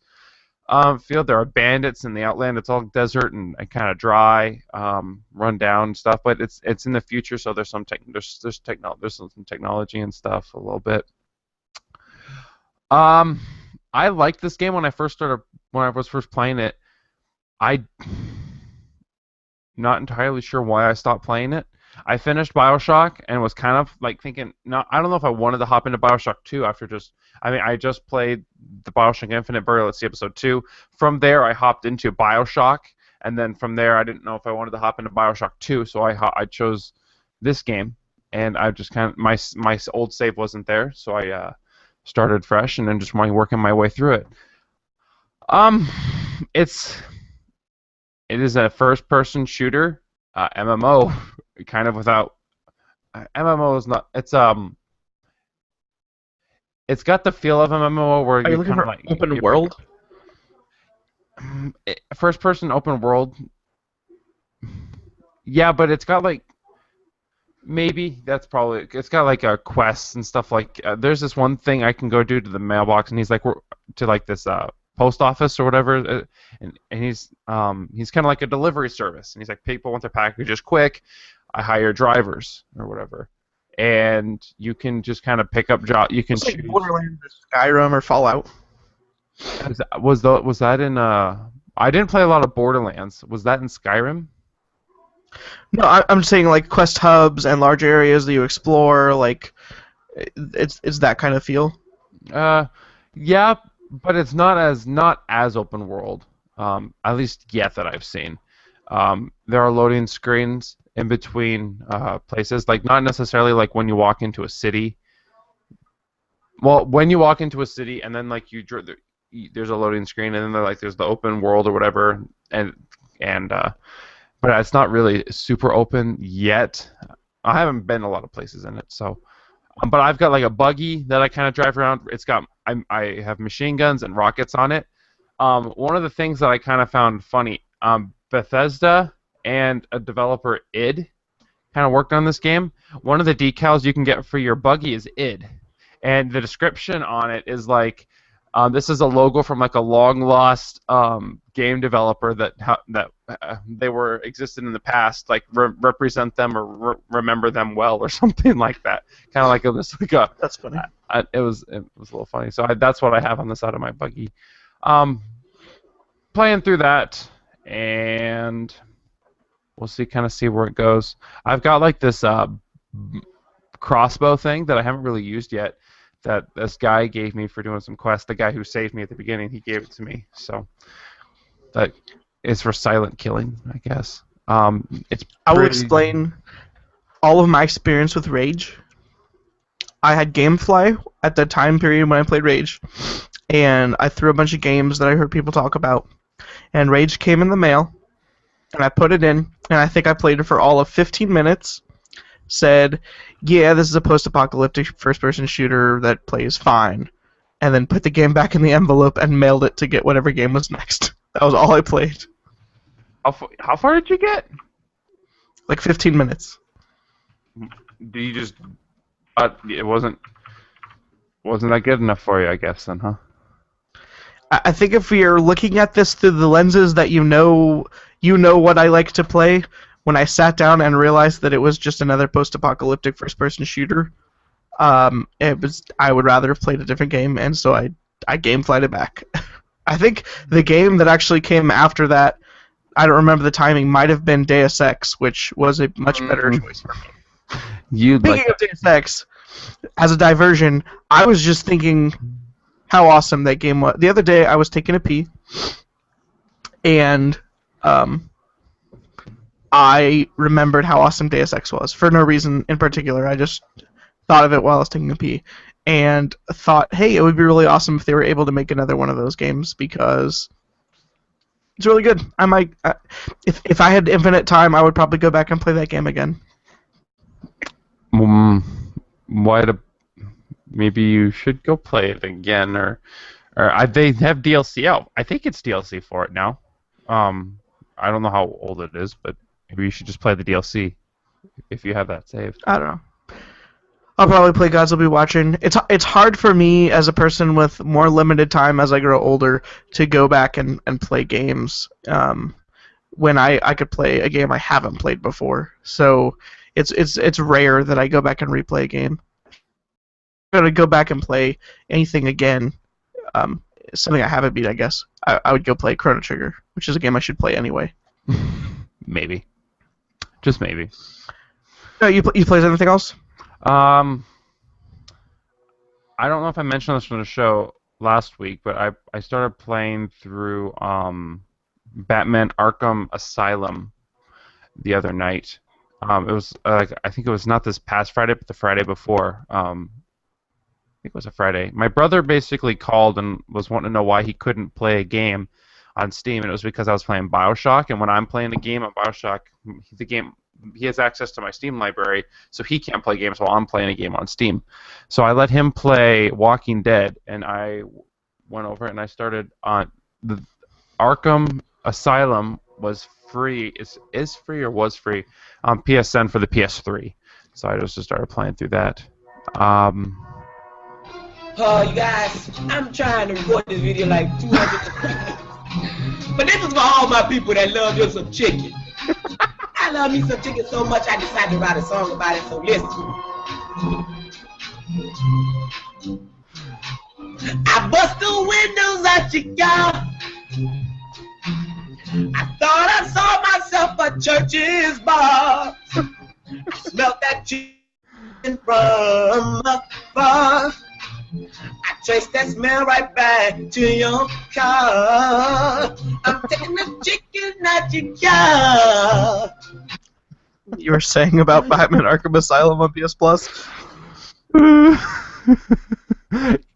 Speaker 2: field. There are bandits in the Outland. It's all desert and kind of dry, run down stuff. But it's in the future, so there's some there's some technology and stuff a little bit. I liked this game when I was first playing it. I not entirely sure why I stopped playing it. I finished Bioshock and was kind of like thinking, I don't know if I wanted to hop into Bioshock 2 after I just played the Bioshock Infinite Burial at Sea Episode 2. From there, I hopped into Bioshock, and then from there, I didn't know if I wanted to hop into Bioshock 2, so I chose this game, and I just kind of, my old save wasn't there, so I started fresh, and then just working my way through it. It is a first-person shooter, MMO, kind of without MMO is not. It's got the feel of MMO where
Speaker 1: you're looking for
Speaker 2: like
Speaker 1: open world.
Speaker 2: First-person open world. Yeah, but it's got like it's got like a quests and stuff like. There's this one thing I can go do to the mailbox, and he's like to like this post office or whatever, and he's kind of like a delivery service, and he's like, people want their packages quick, I hire drivers or whatever, and you can just kind of pick up jobs. You can
Speaker 1: it's like Borderlands or Skyrim or Fallout.
Speaker 2: Was that in I didn't play a lot of Borderlands. Was that in Skyrim?
Speaker 1: No, I'm saying like quest hubs and large areas that you explore. Like it's that kind of feel.
Speaker 2: Yeah. But it's not as open world, at least yet that I've seen. There are loading screens in between places, like not necessarily like when you walk into a city. Well, when you walk into a city, and then like there's a loading screen, and then there's the open world or whatever, and but it's not really super open yet. I haven't been a lot of places in it, so. But I've got like a buggy that I kind of drive around. It's got I have machine guns and rockets on it. One of the things that I kind of found funny, Bethesda and a developer id kind of worked on this game. One of the decals you can get for your buggy is id, and the description on it is like this is a logo from like a long lost game developer that they existed in the past, like represent them or remember them well or something like that. Kind of like this like a.
Speaker 1: That's funny.
Speaker 2: It was a little funny. So that's what I have on the side of my buggy. Playing through that, and we'll see where it goes. I've got like this crossbow thing that I haven't really used yet, that this guy gave me for doing some quests. The guy who saved me at the beginning, he gave it to me. So that is for silent killing, I guess. I
Speaker 1: will explain all of my experience with Rage. I had GameFly at the time period when I played Rage, and I threw a bunch of games that I heard people talk about. And Rage came in the mail, and I put it in, and I think I played it for all of 15 minutes. Said, yeah, this is a post-apocalyptic first-person shooter that plays fine, and then put the game back in the envelope and mailed it to get whatever game was next. That was all I played.
Speaker 2: How far did you get?
Speaker 1: Like 15 minutes.
Speaker 2: Do you just... it wasn't that good enough for you, I guess, then, huh?
Speaker 1: I think if we are looking at this through the lenses that you know what I like to play, when I sat down and realized that it was just another post-apocalyptic first-person shooter, I would rather have played a different game, and so I GameFly'd it back. I think the game that actually came after that, I don't remember the timing, might have been Deus Ex, which was a much better choice for me. Speaking of Deus Ex, as a diversion, I was just thinking how awesome that game was. The other day, I was taking a pee, and I remembered how awesome Deus Ex was. For no reason in particular, I just thought of it while I was taking a pee, and thought, hey, it would be really awesome if they were able to make another one of those games because it's really good. I might, if I had infinite time, I would probably go back and play that game again.
Speaker 2: Why do, maybe you should go play it again, or they have DLC out. I think it's DLC for it now. I don't know how old it is, but maybe you should just play the DLC if you have that saved.
Speaker 1: I don't know. I'll probably play Gods Will Be Watching. It's hard for me as a person with more limited time as I grow older to go back and play games when I could play a game I haven't played before. So it's rare that I go back and replay a game. If I'm going to go back and play anything again, something I haven't beat, I guess, I would go play Chrono Trigger, which is a game I should play anyway.
Speaker 2: Maybe. Just maybe.
Speaker 1: No, you played anything else?
Speaker 2: I don't know if I mentioned this on the show last week, but I started playing through Batman Arkham Asylum the other night. It was I think it was not this past Friday, but the Friday before. I think it was a Friday. My brother basically called and was wanting to know why he couldn't play a game on Steam, and it was because I was playing Bioshock, and when I'm playing a game on Bioshock, he has access to my Steam library, so he can't play games while I'm playing a game on Steam. So I let him play Walking Dead, and I went over and I started on the Arkham Asylum was free. Is free or was free on PSN for the PS3. So I just started playing through that.
Speaker 3: You guys, I'm trying to record this video like 200 but this is for all my people that love just some chicken. I love me some chicken so much I decided to write a song about it, so listen. I bust the windows at your car. I thought I saw myself at church's bar. I smelled that chicken from afar. I traced that smell right back to your car. I'm taking the chicken at your car.
Speaker 1: You were saying about Batman Arkham Asylum on PS Plus?
Speaker 2: You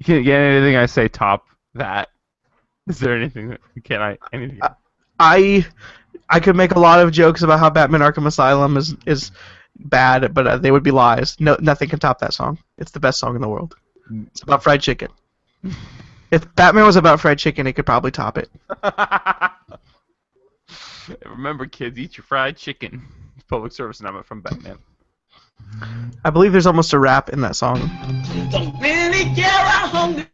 Speaker 2: can't get anything I say top that. Is there anything that anything?
Speaker 1: I could make a lot of jokes about how Batman Arkham Asylum is bad, but they would be lies. No, nothing can top that song. It's the best song in the world. It's about fried chicken. If Batman was about fried chicken, it could probably top it.
Speaker 2: Remember, kids, eat your fried chicken. Public service announcement from Batman.
Speaker 1: I believe there's almost a rap in that song.
Speaker 3: Don't really care how hungry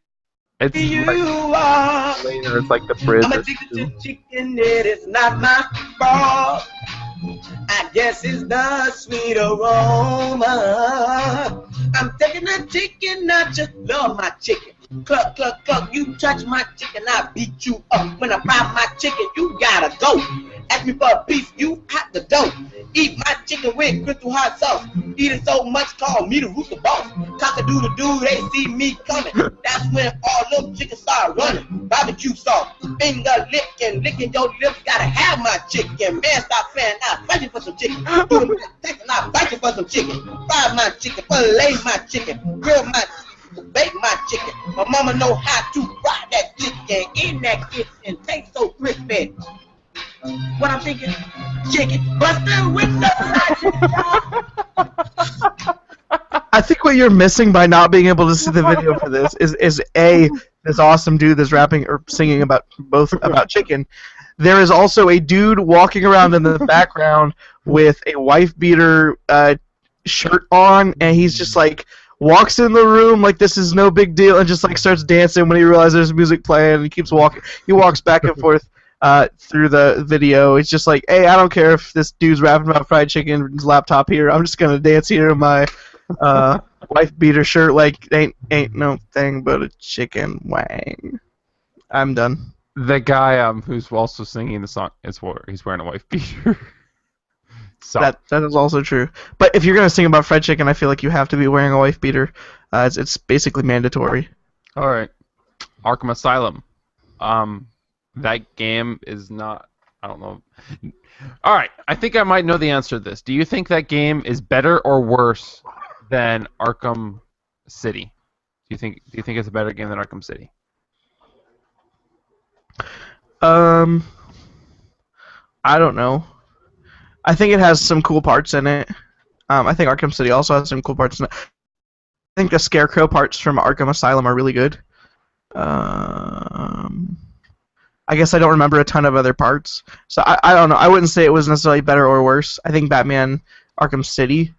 Speaker 3: you are.
Speaker 2: Later, it's like the bridge.
Speaker 3: I'm addicted to chicken, it is not my fault. I guess it's the sweet aroma. I'm taking the chicken, not just love my chicken. Cluck, cluck, cluck, you touch my chicken, I beat you up. When I buy my chicken, you gotta go. Ask me for a piece, you at the door. Eat my chicken with crystal hot sauce. Eat it so much, call me the rooster boss. Cock-a-doodle-doo, they see me coming. That's when all them chickens start running. Barbecue sauce, finger licking, licking your lips. Gotta have my chicken. Man, stop playing, I'm fighting for some chicken. Do the taking, I'm fighting for some chicken. Fry my chicken, fillet my chicken, grill my chicken, bake my chicken. My mama know how to fry that chicken in that kitchen. Tastes so crispy. What I'm thinking? Chicken. Bustin' with no
Speaker 1: I think what you're missing by not being able to see the video for this is this awesome dude that's rapping or singing about chicken. There is also a dude walking around in the background with a wife beater shirt on, and he's just like walks in the room like this is no big deal, and just like starts dancing when he realizes there's music playing, and he keeps walking. He walks back and forth through the video. It's just like, hey, I don't care if this dude's rapping about fried chicken in his laptop here. I'm just gonna dance here in my wife beater shirt like ain't no thing but a chicken wang. I'm done.
Speaker 2: The guy who's also singing the song he's wearing a wife beater. So.
Speaker 1: That is also true. But if you're gonna sing about fried chicken, I feel like you have to be wearing a wife beater. It's basically mandatory.
Speaker 2: All right, Arkham Asylum. That game is not. I don't know. All right, I think I might know the answer to this. Do you think that game is better or worse than Arkham City? Do you think it's a better game than Arkham City?
Speaker 1: I don't know. I think it has some cool parts in it. I think Arkham City also has some cool parts in it. I think the Scarecrow parts from Arkham Asylum are really good. I guess I don't remember a ton of other parts, so I don't know. I wouldn't say it was necessarily better or worse. I think Batman Arkham City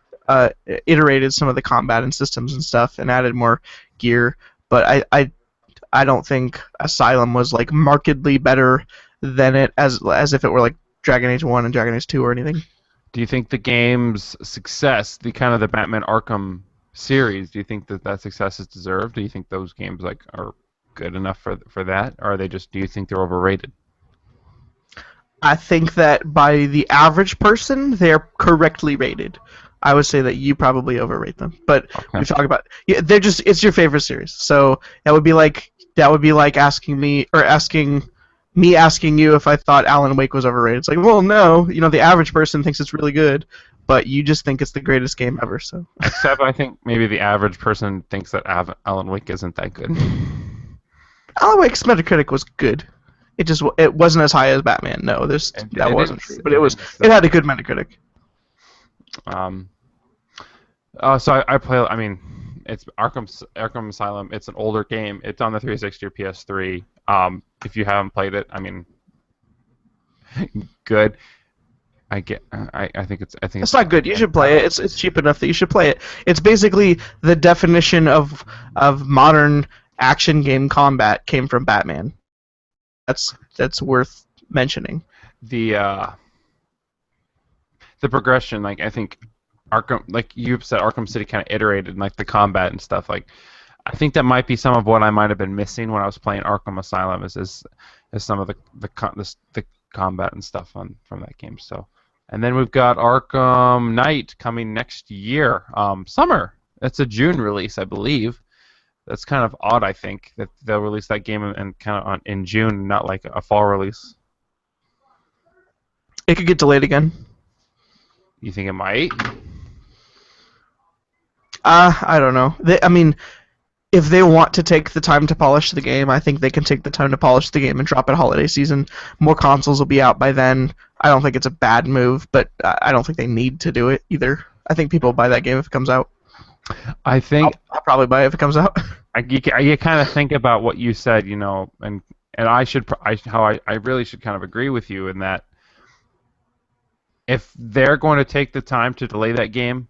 Speaker 1: iterated some of the combat and systems and stuff and added more gear, but I don't think Asylum was like markedly better than it as if it were like Dragon Age 1 and Dragon Age 2 or anything.
Speaker 2: Do you think the game's success, the Batman Arkham series, do you think that success is deserved? Do you think those games are good enough for that, or are they just? Do you think they're overrated?
Speaker 1: I think that by the average person, they're correctly rated. I would say that you probably overrate them, but
Speaker 2: Okay.
Speaker 1: we talk about they're just it's your favorite series. So that would be like asking me asking you if I thought Alan Wake was overrated. It's like, well, no, the average person thinks it's really good, but you just think it's the greatest game ever. So
Speaker 2: Except I think maybe the average person thinks that Alan Wake isn't that good.
Speaker 1: Alan Wake's Metacritic was good. It wasn't as high as Batman. No, that wasn't true, but it had a good Metacritic.
Speaker 2: So I play. I mean, it's Arkham Asylum. It's an older game. It's on the 360 or PS3. If you haven't played it, I mean, good. I think
Speaker 1: it's not good. You should play it. It's cheap enough that you should play it. It's basically the definition of modern action game combat came from Batman. That's worth mentioning.
Speaker 2: The progression, like I think Arkham, like you said, Arkham City kind of iterated, like the combat and stuff. Like I think that might be some of what I might have been missing when I was playing Arkham Asylum, is some of the combat and stuff from that game. So, and then we've got Arkham Knight coming next year, summer. That's a June release, I believe. That's kind of odd, I think, that they'll release that game and kind of in June, not like a fall release.
Speaker 1: It could get delayed again.
Speaker 2: You think it might?
Speaker 1: I don't know. I mean, if they want to take the time to polish the game, I think they can take the time to polish the game and drop it holiday season. More consoles will be out by then. I don't think it's a bad move, but I don't think they need to do it either. I think people will buy that game if it comes out.
Speaker 2: I think
Speaker 1: I'll probably buy it if it comes out.
Speaker 2: you kind of think about what you said, and I really should kind of agree with you in that if they're going to take the time to delay that game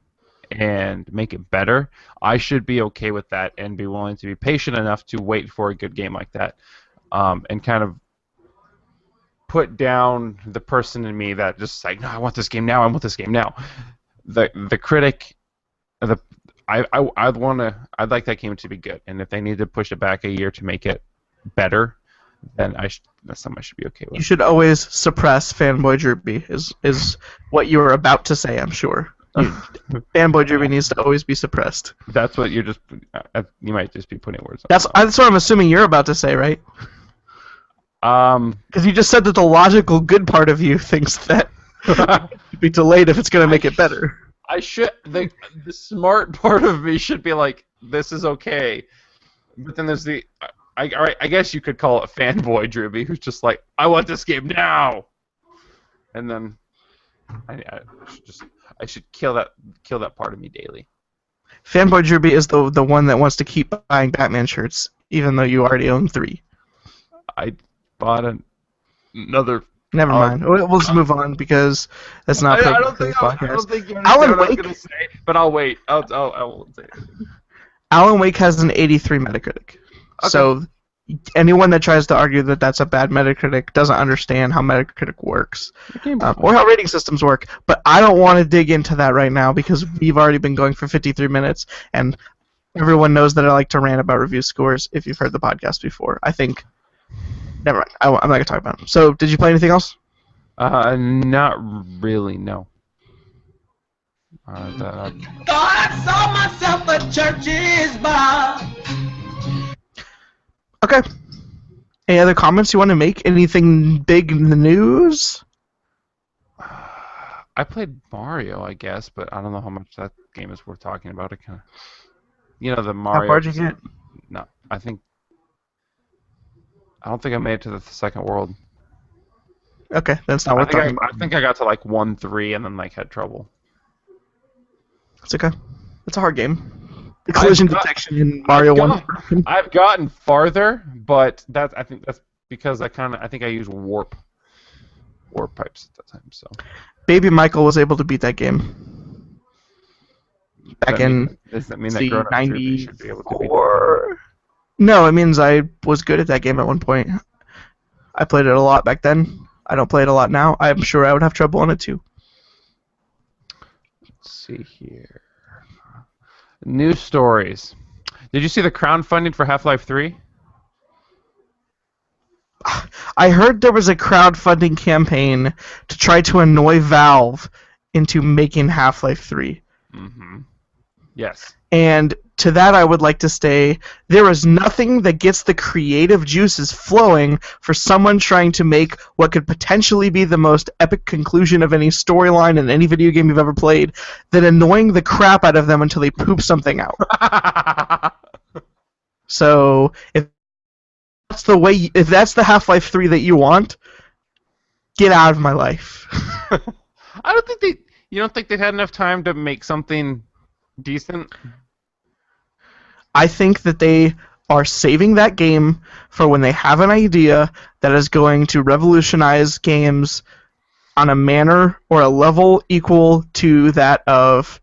Speaker 2: and make it better, I should be okay with that and be willing to be patient enough to wait for a good game like that, and kind of put down the person in me that just like, no, I want this game now. I want this game now. The critic, I'd like that game to be good, and if they need to push it back a year to make it better, then that's something I should be okay with.
Speaker 1: You should always suppress fanboy Drewby, is what you were about to say, I'm sure. Fanboy Drewby needs to always be suppressed.
Speaker 2: That's what you're just. You might just be putting words on.
Speaker 1: That's what I'm assuming you're about to say, right? Because you just said that the logical good part of you thinks that it should be delayed if it's going to make it better.
Speaker 2: I should. The smart part of me should be like, this is okay, but then there's the. I guess you could call it fanboy Drewby, who's just like, I want this game now, and then I should kill that part of me daily.
Speaker 1: Fanboy Drewby is the one that wants to keep buying Batman shirts, even though you already own 3.
Speaker 2: I bought another.
Speaker 1: Never mind. We'll just move on because that's not.
Speaker 2: I don't think you understand
Speaker 1: Alan
Speaker 2: what
Speaker 1: Wake.
Speaker 2: I'm gonna say, but I'll wait. I won't say it.
Speaker 1: Alan Wake has an 83 Metacritic.
Speaker 2: Okay.
Speaker 1: So anyone that tries to argue that that's a bad Metacritic doesn't understand how Metacritic works or how rating systems work. But I don't want to dig into that right now because we've already been going for 53 minutes, and everyone knows that I like to rant about review scores if you've heard the podcast before. I think... Never mind. I'm not going to talk about them. So, did you play anything else?
Speaker 2: Not really, no.
Speaker 3: Thought I saw myself a church's bar.
Speaker 1: Okay. Any other comments you want to make? Anything big in the news?
Speaker 2: I played Mario, I guess, but I don't know how much that game is worth talking about. It kind of, the
Speaker 1: How
Speaker 2: Mario.
Speaker 1: far'd you get?
Speaker 2: No, I don't think I made it to the second world.
Speaker 1: Okay, that's not worth talking about.
Speaker 2: I think I got to like 1-3 and then like had trouble.
Speaker 1: It's okay. It's a hard game. The collision detection in Mario 1 is broken.
Speaker 2: I've gotten farther, but I think that's because I think I use warp pipes at that time. So
Speaker 1: Baby Michael was able to beat that game back in
Speaker 2: does that mean that grown-up Drewby should be able to beat
Speaker 1: 94. No, it means I was good at that game at one point. I played it a lot back then. I don't play it a lot now. I'm sure I would have trouble on it too.
Speaker 2: Let's see here. News stories. Did you see the crowdfunding for Half-Life 3?
Speaker 1: I heard there was a crowdfunding campaign to try to annoy Valve into making Half-Life 3.
Speaker 2: Mm-hmm. Yes.
Speaker 1: And to that I would like to say, there is nothing that gets the creative juices flowing for someone trying to make what could potentially be the most epic conclusion of any storyline in any video game you've ever played than annoying the crap out of them until they poop something out. So, if that's the Half-Life 3 that you want, get out of my life.
Speaker 2: You don't think they've had enough time to make something decent?
Speaker 1: I think that they are saving that game for when they have an idea that is going to revolutionize games on a manner or a level equal to that of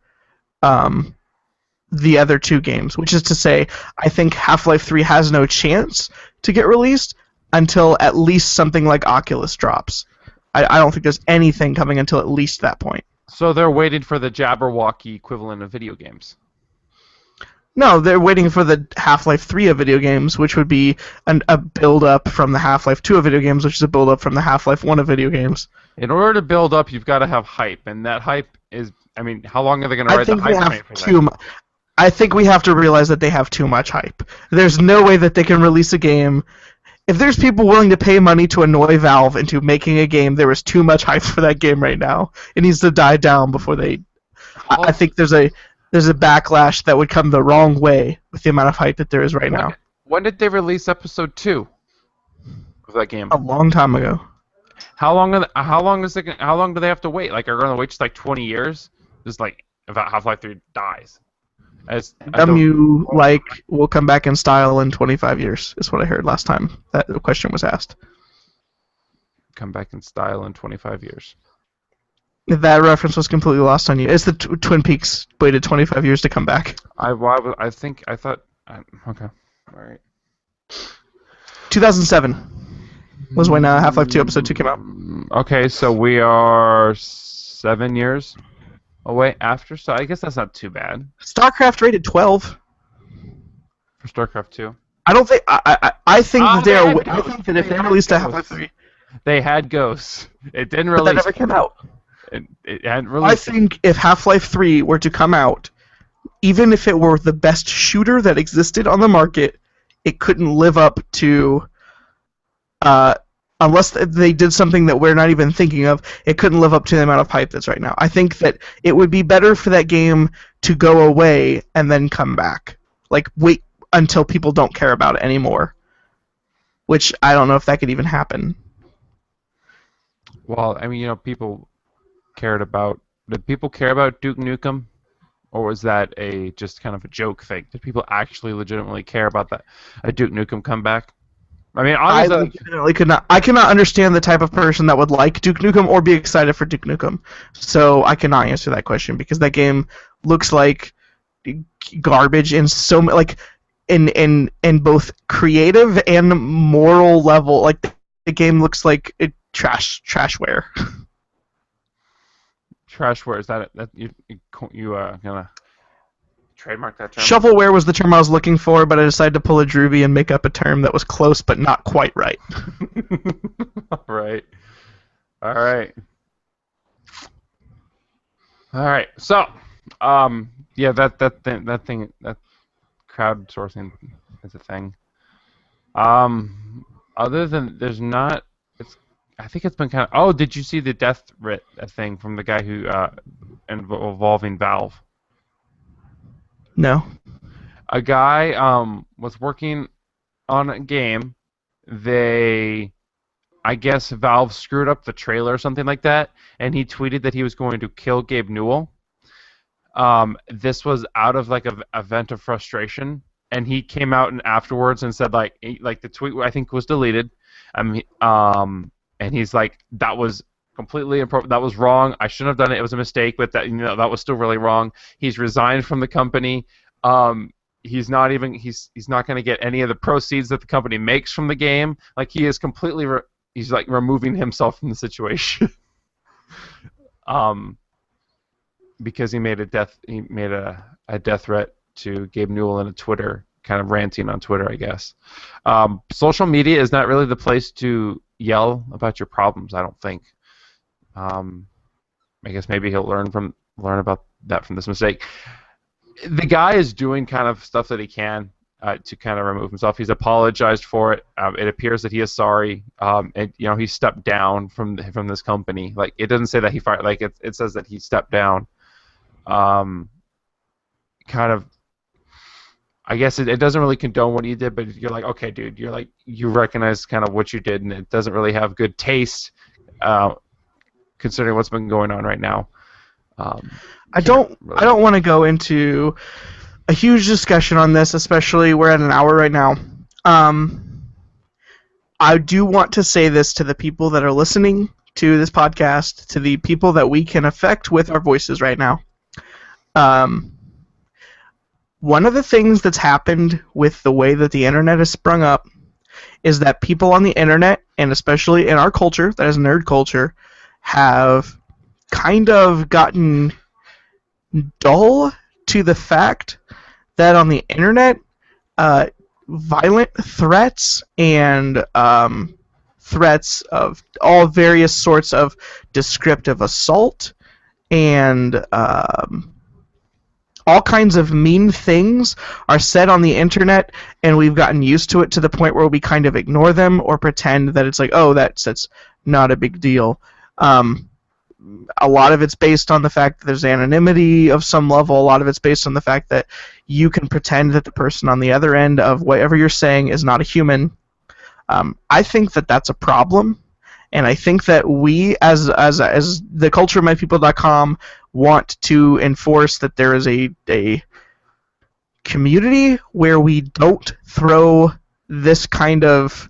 Speaker 1: the other two games. Which is to say, I think Half-Life 3 has no chance to get released until at least something like Oculus drops. I don't think there's anything coming until at least that point.
Speaker 2: So they're waiting for the Jabberwocky equivalent of video games.
Speaker 1: No, they're waiting for the Half-Life 3 of video games, which would be a build-up from the Half-Life 2 of video games, which is a build-up from the Half-Life 1 of video games.
Speaker 2: In order to build up, you've got to have hype, and that hype is... I mean, how long are they going to ride the hype train for that?
Speaker 1: I think we have to realize that they have too much hype. There's no way that they can release a game... If there's people willing to pay money to annoy Valve into making a game, there is too much hype for that game right now. It needs to die down before they... I think there's a backlash that would come the wrong way with the amount of hype that there is right now.
Speaker 2: When did they release episode 2 of that game?
Speaker 1: A long time ago.
Speaker 2: How long do they have to wait? Like, are they going to wait just like 20 years? Just like if Half-Life 3 dies.
Speaker 1: Will come back in style in 25 years, is what I heard last time that the question was asked.
Speaker 2: Come back in style in 25 years.
Speaker 1: That reference was completely lost on you. It's the Twin Peaks waited 25 years to come back.
Speaker 2: I thought... Okay. All right.
Speaker 1: 2007 was when Half-Life 2 Episode 2 came out.
Speaker 2: Okay, so we are 7 years away after, so I guess that's not too bad.
Speaker 1: StarCraft rated 12.
Speaker 2: For StarCraft 2?
Speaker 1: I don't think... I think that I think that if they released a Half-Life 3...
Speaker 2: They had ghosts. It didn't release...
Speaker 1: But that never came out.
Speaker 2: It hadn't released.
Speaker 1: I think if Half-Life 3 were to come out, even if it were the best shooter that existed on the market, it couldn't live up to... unless they did something that we're not even thinking of, it couldn't live up to the amount of hype that's right now. I think that it would be better for that game to go away and then come back. Like, wait until people don't care about it anymore. Which, I don't know if that could even happen.
Speaker 2: Well, I mean, people cared about... Did people care about Duke Nukem? Or was that just kind of a joke thing? Did people actually legitimately care about that? A Duke Nukem comeback? I mean, honestly,
Speaker 1: I cannot understand the type of person that would like Duke Nukem or be excited for Duke Nukem. So I cannot answer that question because that game looks like garbage in so like in both creative and moral level. Like the game looks like trashware.
Speaker 2: Trashware, is that you gonna trademark that term?
Speaker 1: Shovelware was the term I was looking for, but I decided to pull a Drewby and make up a term that was close but not quite right.
Speaker 2: Right. All right. So, yeah, that thing, crowdsourcing is a thing. Other than I think it's been kind of. Oh, did you see the death writ thing from the guy who involving Valve?
Speaker 1: No.
Speaker 2: A guy was working on a game. I guess Valve screwed up the trailer or something like that, and he tweeted that he was going to kill Gabe Newell. This was out of like a vent of frustration, and he came out and afterwards and said like the tweet I think was deleted. And he's like, that was completely improper. That was wrong. I shouldn't have done it. It was a mistake, but that that was still really wrong. He's resigned from the company. He's not going to get any of the proceeds that the company makes from the game. Like he is completely he's like removing himself from the situation. Because he made a death threat to Gabe Newell in a Twitter, kind of ranting on Twitter, I guess. Social media is not really the place to yell about your problems, I don't think. I guess maybe he'll learn about that from this mistake. The guy is doing kind of stuff that he can to kind of remove himself. He's apologized for it. It appears that he is sorry. And he stepped down from this company. Like it doesn't say that he fired. Like it says that he stepped down. Kind of. I guess it doesn't really condone what he did, but you're like, okay, dude, you recognize kind of what you did, and it doesn't really have good taste, considering what's been going on right now.
Speaker 1: I don't want to go into a huge discussion on this, especially we're at an hour right now. I do want to say this to the people that are listening to this podcast, to the people that we can affect with our voices right now. One of the things that's happened with the way that the internet has sprung up is that people on the internet, and especially in our culture, that is nerd culture, have kind of gotten dull to the fact that on the internet, violent threats and threats of all various sorts of descriptive assault and all kinds of mean things are said on the internet, and we've gotten used to it to the point where we kind of ignore them or pretend that it's like, oh, that's not a big deal. A lot of it's based on the fact that there's anonymity of some level. A lot of it's based on the fact that you can pretend that the person on the other end of whatever you're saying is not a human. I think that that's a problem, and I think that we, as the culturemypeople.com, want to enforce that there is a community where we don't throw this kind of.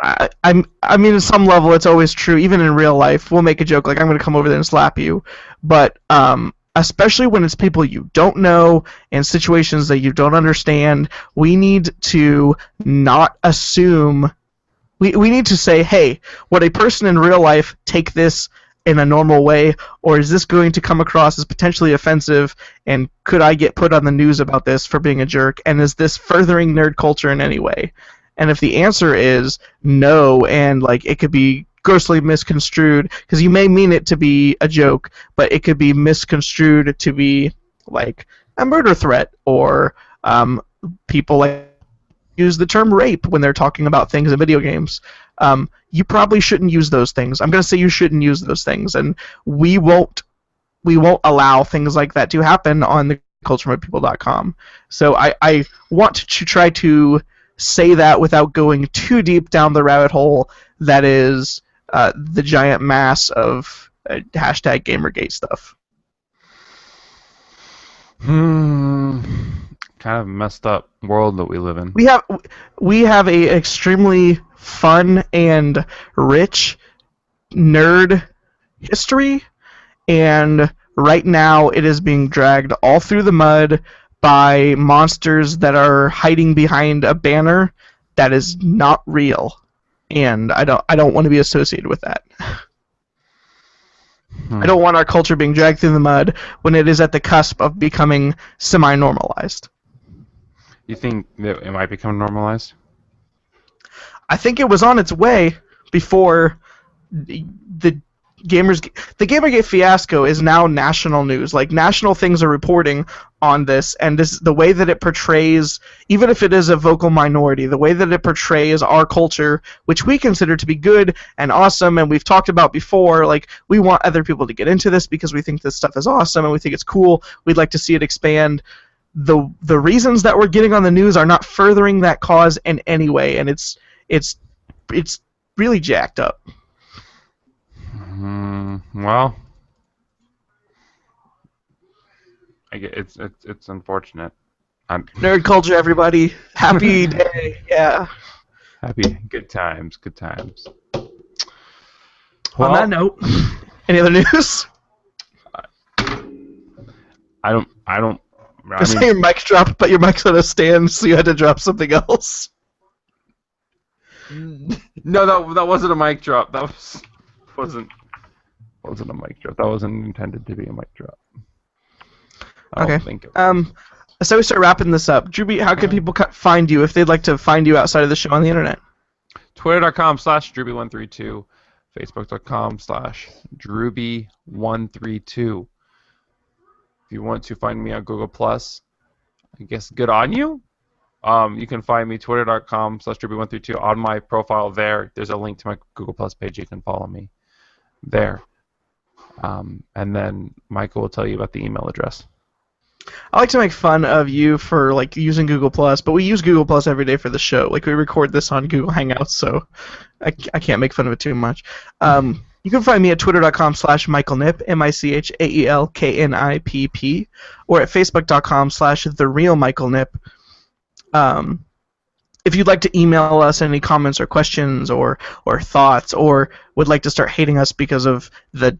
Speaker 1: I mean, at some level, it's always true. Even in real life, we'll make a joke like, I'm going to come over there and slap you. But especially when it's people you don't know and situations that you don't understand, we need to not assume. We need to say, hey, would a person in real life take this in a normal way, or is this going to come across as potentially offensive, and could I get put on the news about this for being a jerk, and is this furthering nerd culture in any way? And if the answer is no, and like it could be grossly misconstrued, because you may mean it to be a joke, but it could be misconstrued to be like a murder threat, or people like use the term rape when they're talking about things in video games. You probably shouldn't use those things. I'm going to say you shouldn't use those things, and we won't allow things like that to happen on the culturemypeople.com. So I want to try to say that without going too deep down the rabbit hole that is the giant mass of hashtag Gamergate stuff.
Speaker 2: Kind of messed up world that we live in.
Speaker 1: We have a extremely fun and rich nerd history, and right now it is being dragged all through the mud by monsters that are hiding behind a banner that is not real, and I don't want to be associated with that. I don't want our culture being dragged through the mud when it is at the cusp of becoming semi-normalized.
Speaker 2: You think that it might become normalized?
Speaker 1: I think it was on its way before the Gamergate fiasco is now national news. Like, national things are reporting on this, and the way that it portrays, even if it is a vocal minority, the way that it portrays our culture, which we consider to be good and awesome, and we've talked about before, like, we want other people to get into this because we think this stuff is awesome and we think it's cool. We'd like to see it expand. the reasons that we're getting on the news are not furthering that cause in any way, and it's really jacked up.
Speaker 2: Well, it's unfortunate.
Speaker 1: Nerd culture, everybody. Happy day. Yeah.
Speaker 2: Happy. Good times. Good times.
Speaker 1: On that note, any other news?
Speaker 2: I don't.
Speaker 1: Your mic dropped, but your mic's on a stand, so you had to drop something else.
Speaker 2: No, that wasn't a mic drop. That wasn't a mic drop. That wasn't intended to be a mic drop.
Speaker 1: Okay. So we start wrapping this up. Drewby, how can people find you if they'd like to find you outside of the show on the internet?
Speaker 2: Twitter.com/Drewby132, Facebook.com/Drewby132. If you want to find me on Google+, I guess good on you. You can find me Twitter.com/Drewby132 on my profile there. There's a link to my Google+ page. You can follow me there. And then Michael will tell you about the email address.
Speaker 1: I like to make fun of you for like using Google+, but we use Google+ every day for the show. Like we record this on Google Hangouts, so I can't make fun of it too much. You can find me at twitter.com/MichaelNipp, MichaelKnipp, or at facebook.com/TheRealMichaelNipp. If you'd like to email us any comments or questions or thoughts, or would like to start hating us because of the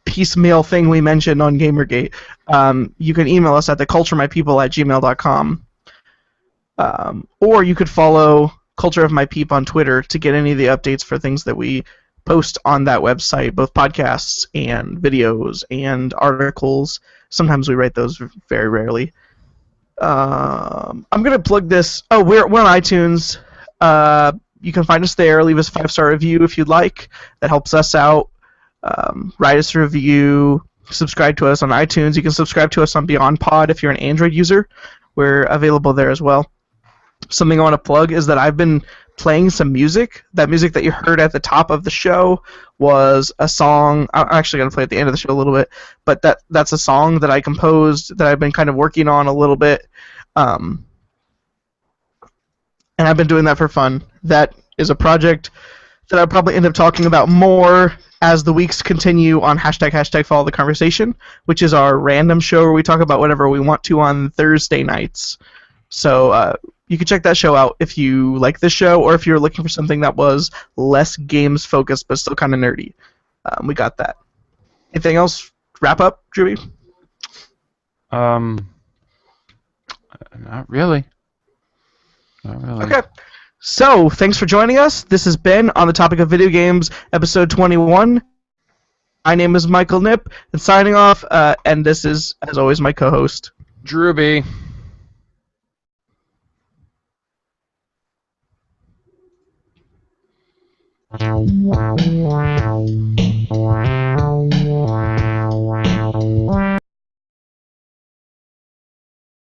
Speaker 1: piecemeal thing we mentioned on Gamergate, you can email us at theculturemypeople@gmail.com. Or you could follow Culture of My Peep on Twitter to get any of the updates for things that we post on that website, both podcasts and videos and articles. Sometimes we write those very rarely. I'm going to plug this. Oh, we're on iTunes. You can find us there. Leave us a 5-star review if you'd like. That helps us out. Write us a review. Subscribe to us on iTunes. You can subscribe to us on BeyondPod if you're an Android user. We're available there as well. Something I want to plug is that I've been playing some music. That music that you heard at the top of the show was a song. I'm actually going to play at the end of the show a little bit, but that's a song that I composed that I've been kind of working on a little bit. And I've been doing that for fun. That is a project that I'll probably end up talking about more as the weeks continue on ## Follow the Conversation, which is our random show where we talk about whatever we want to on Thursday nights. So you can check that show out if you like this show, or if you're looking for something that was less games focused but still kind of nerdy. We got that. Anything else? Wrap up, Drewby?
Speaker 2: Not really.
Speaker 1: Okay. So, thanks for joining us. This has been On the Topic of Video Games, episode 21. My name is Michael Nipp, and signing off, and this is, as always, my co-host,
Speaker 2: Drewby.
Speaker 4: Wow.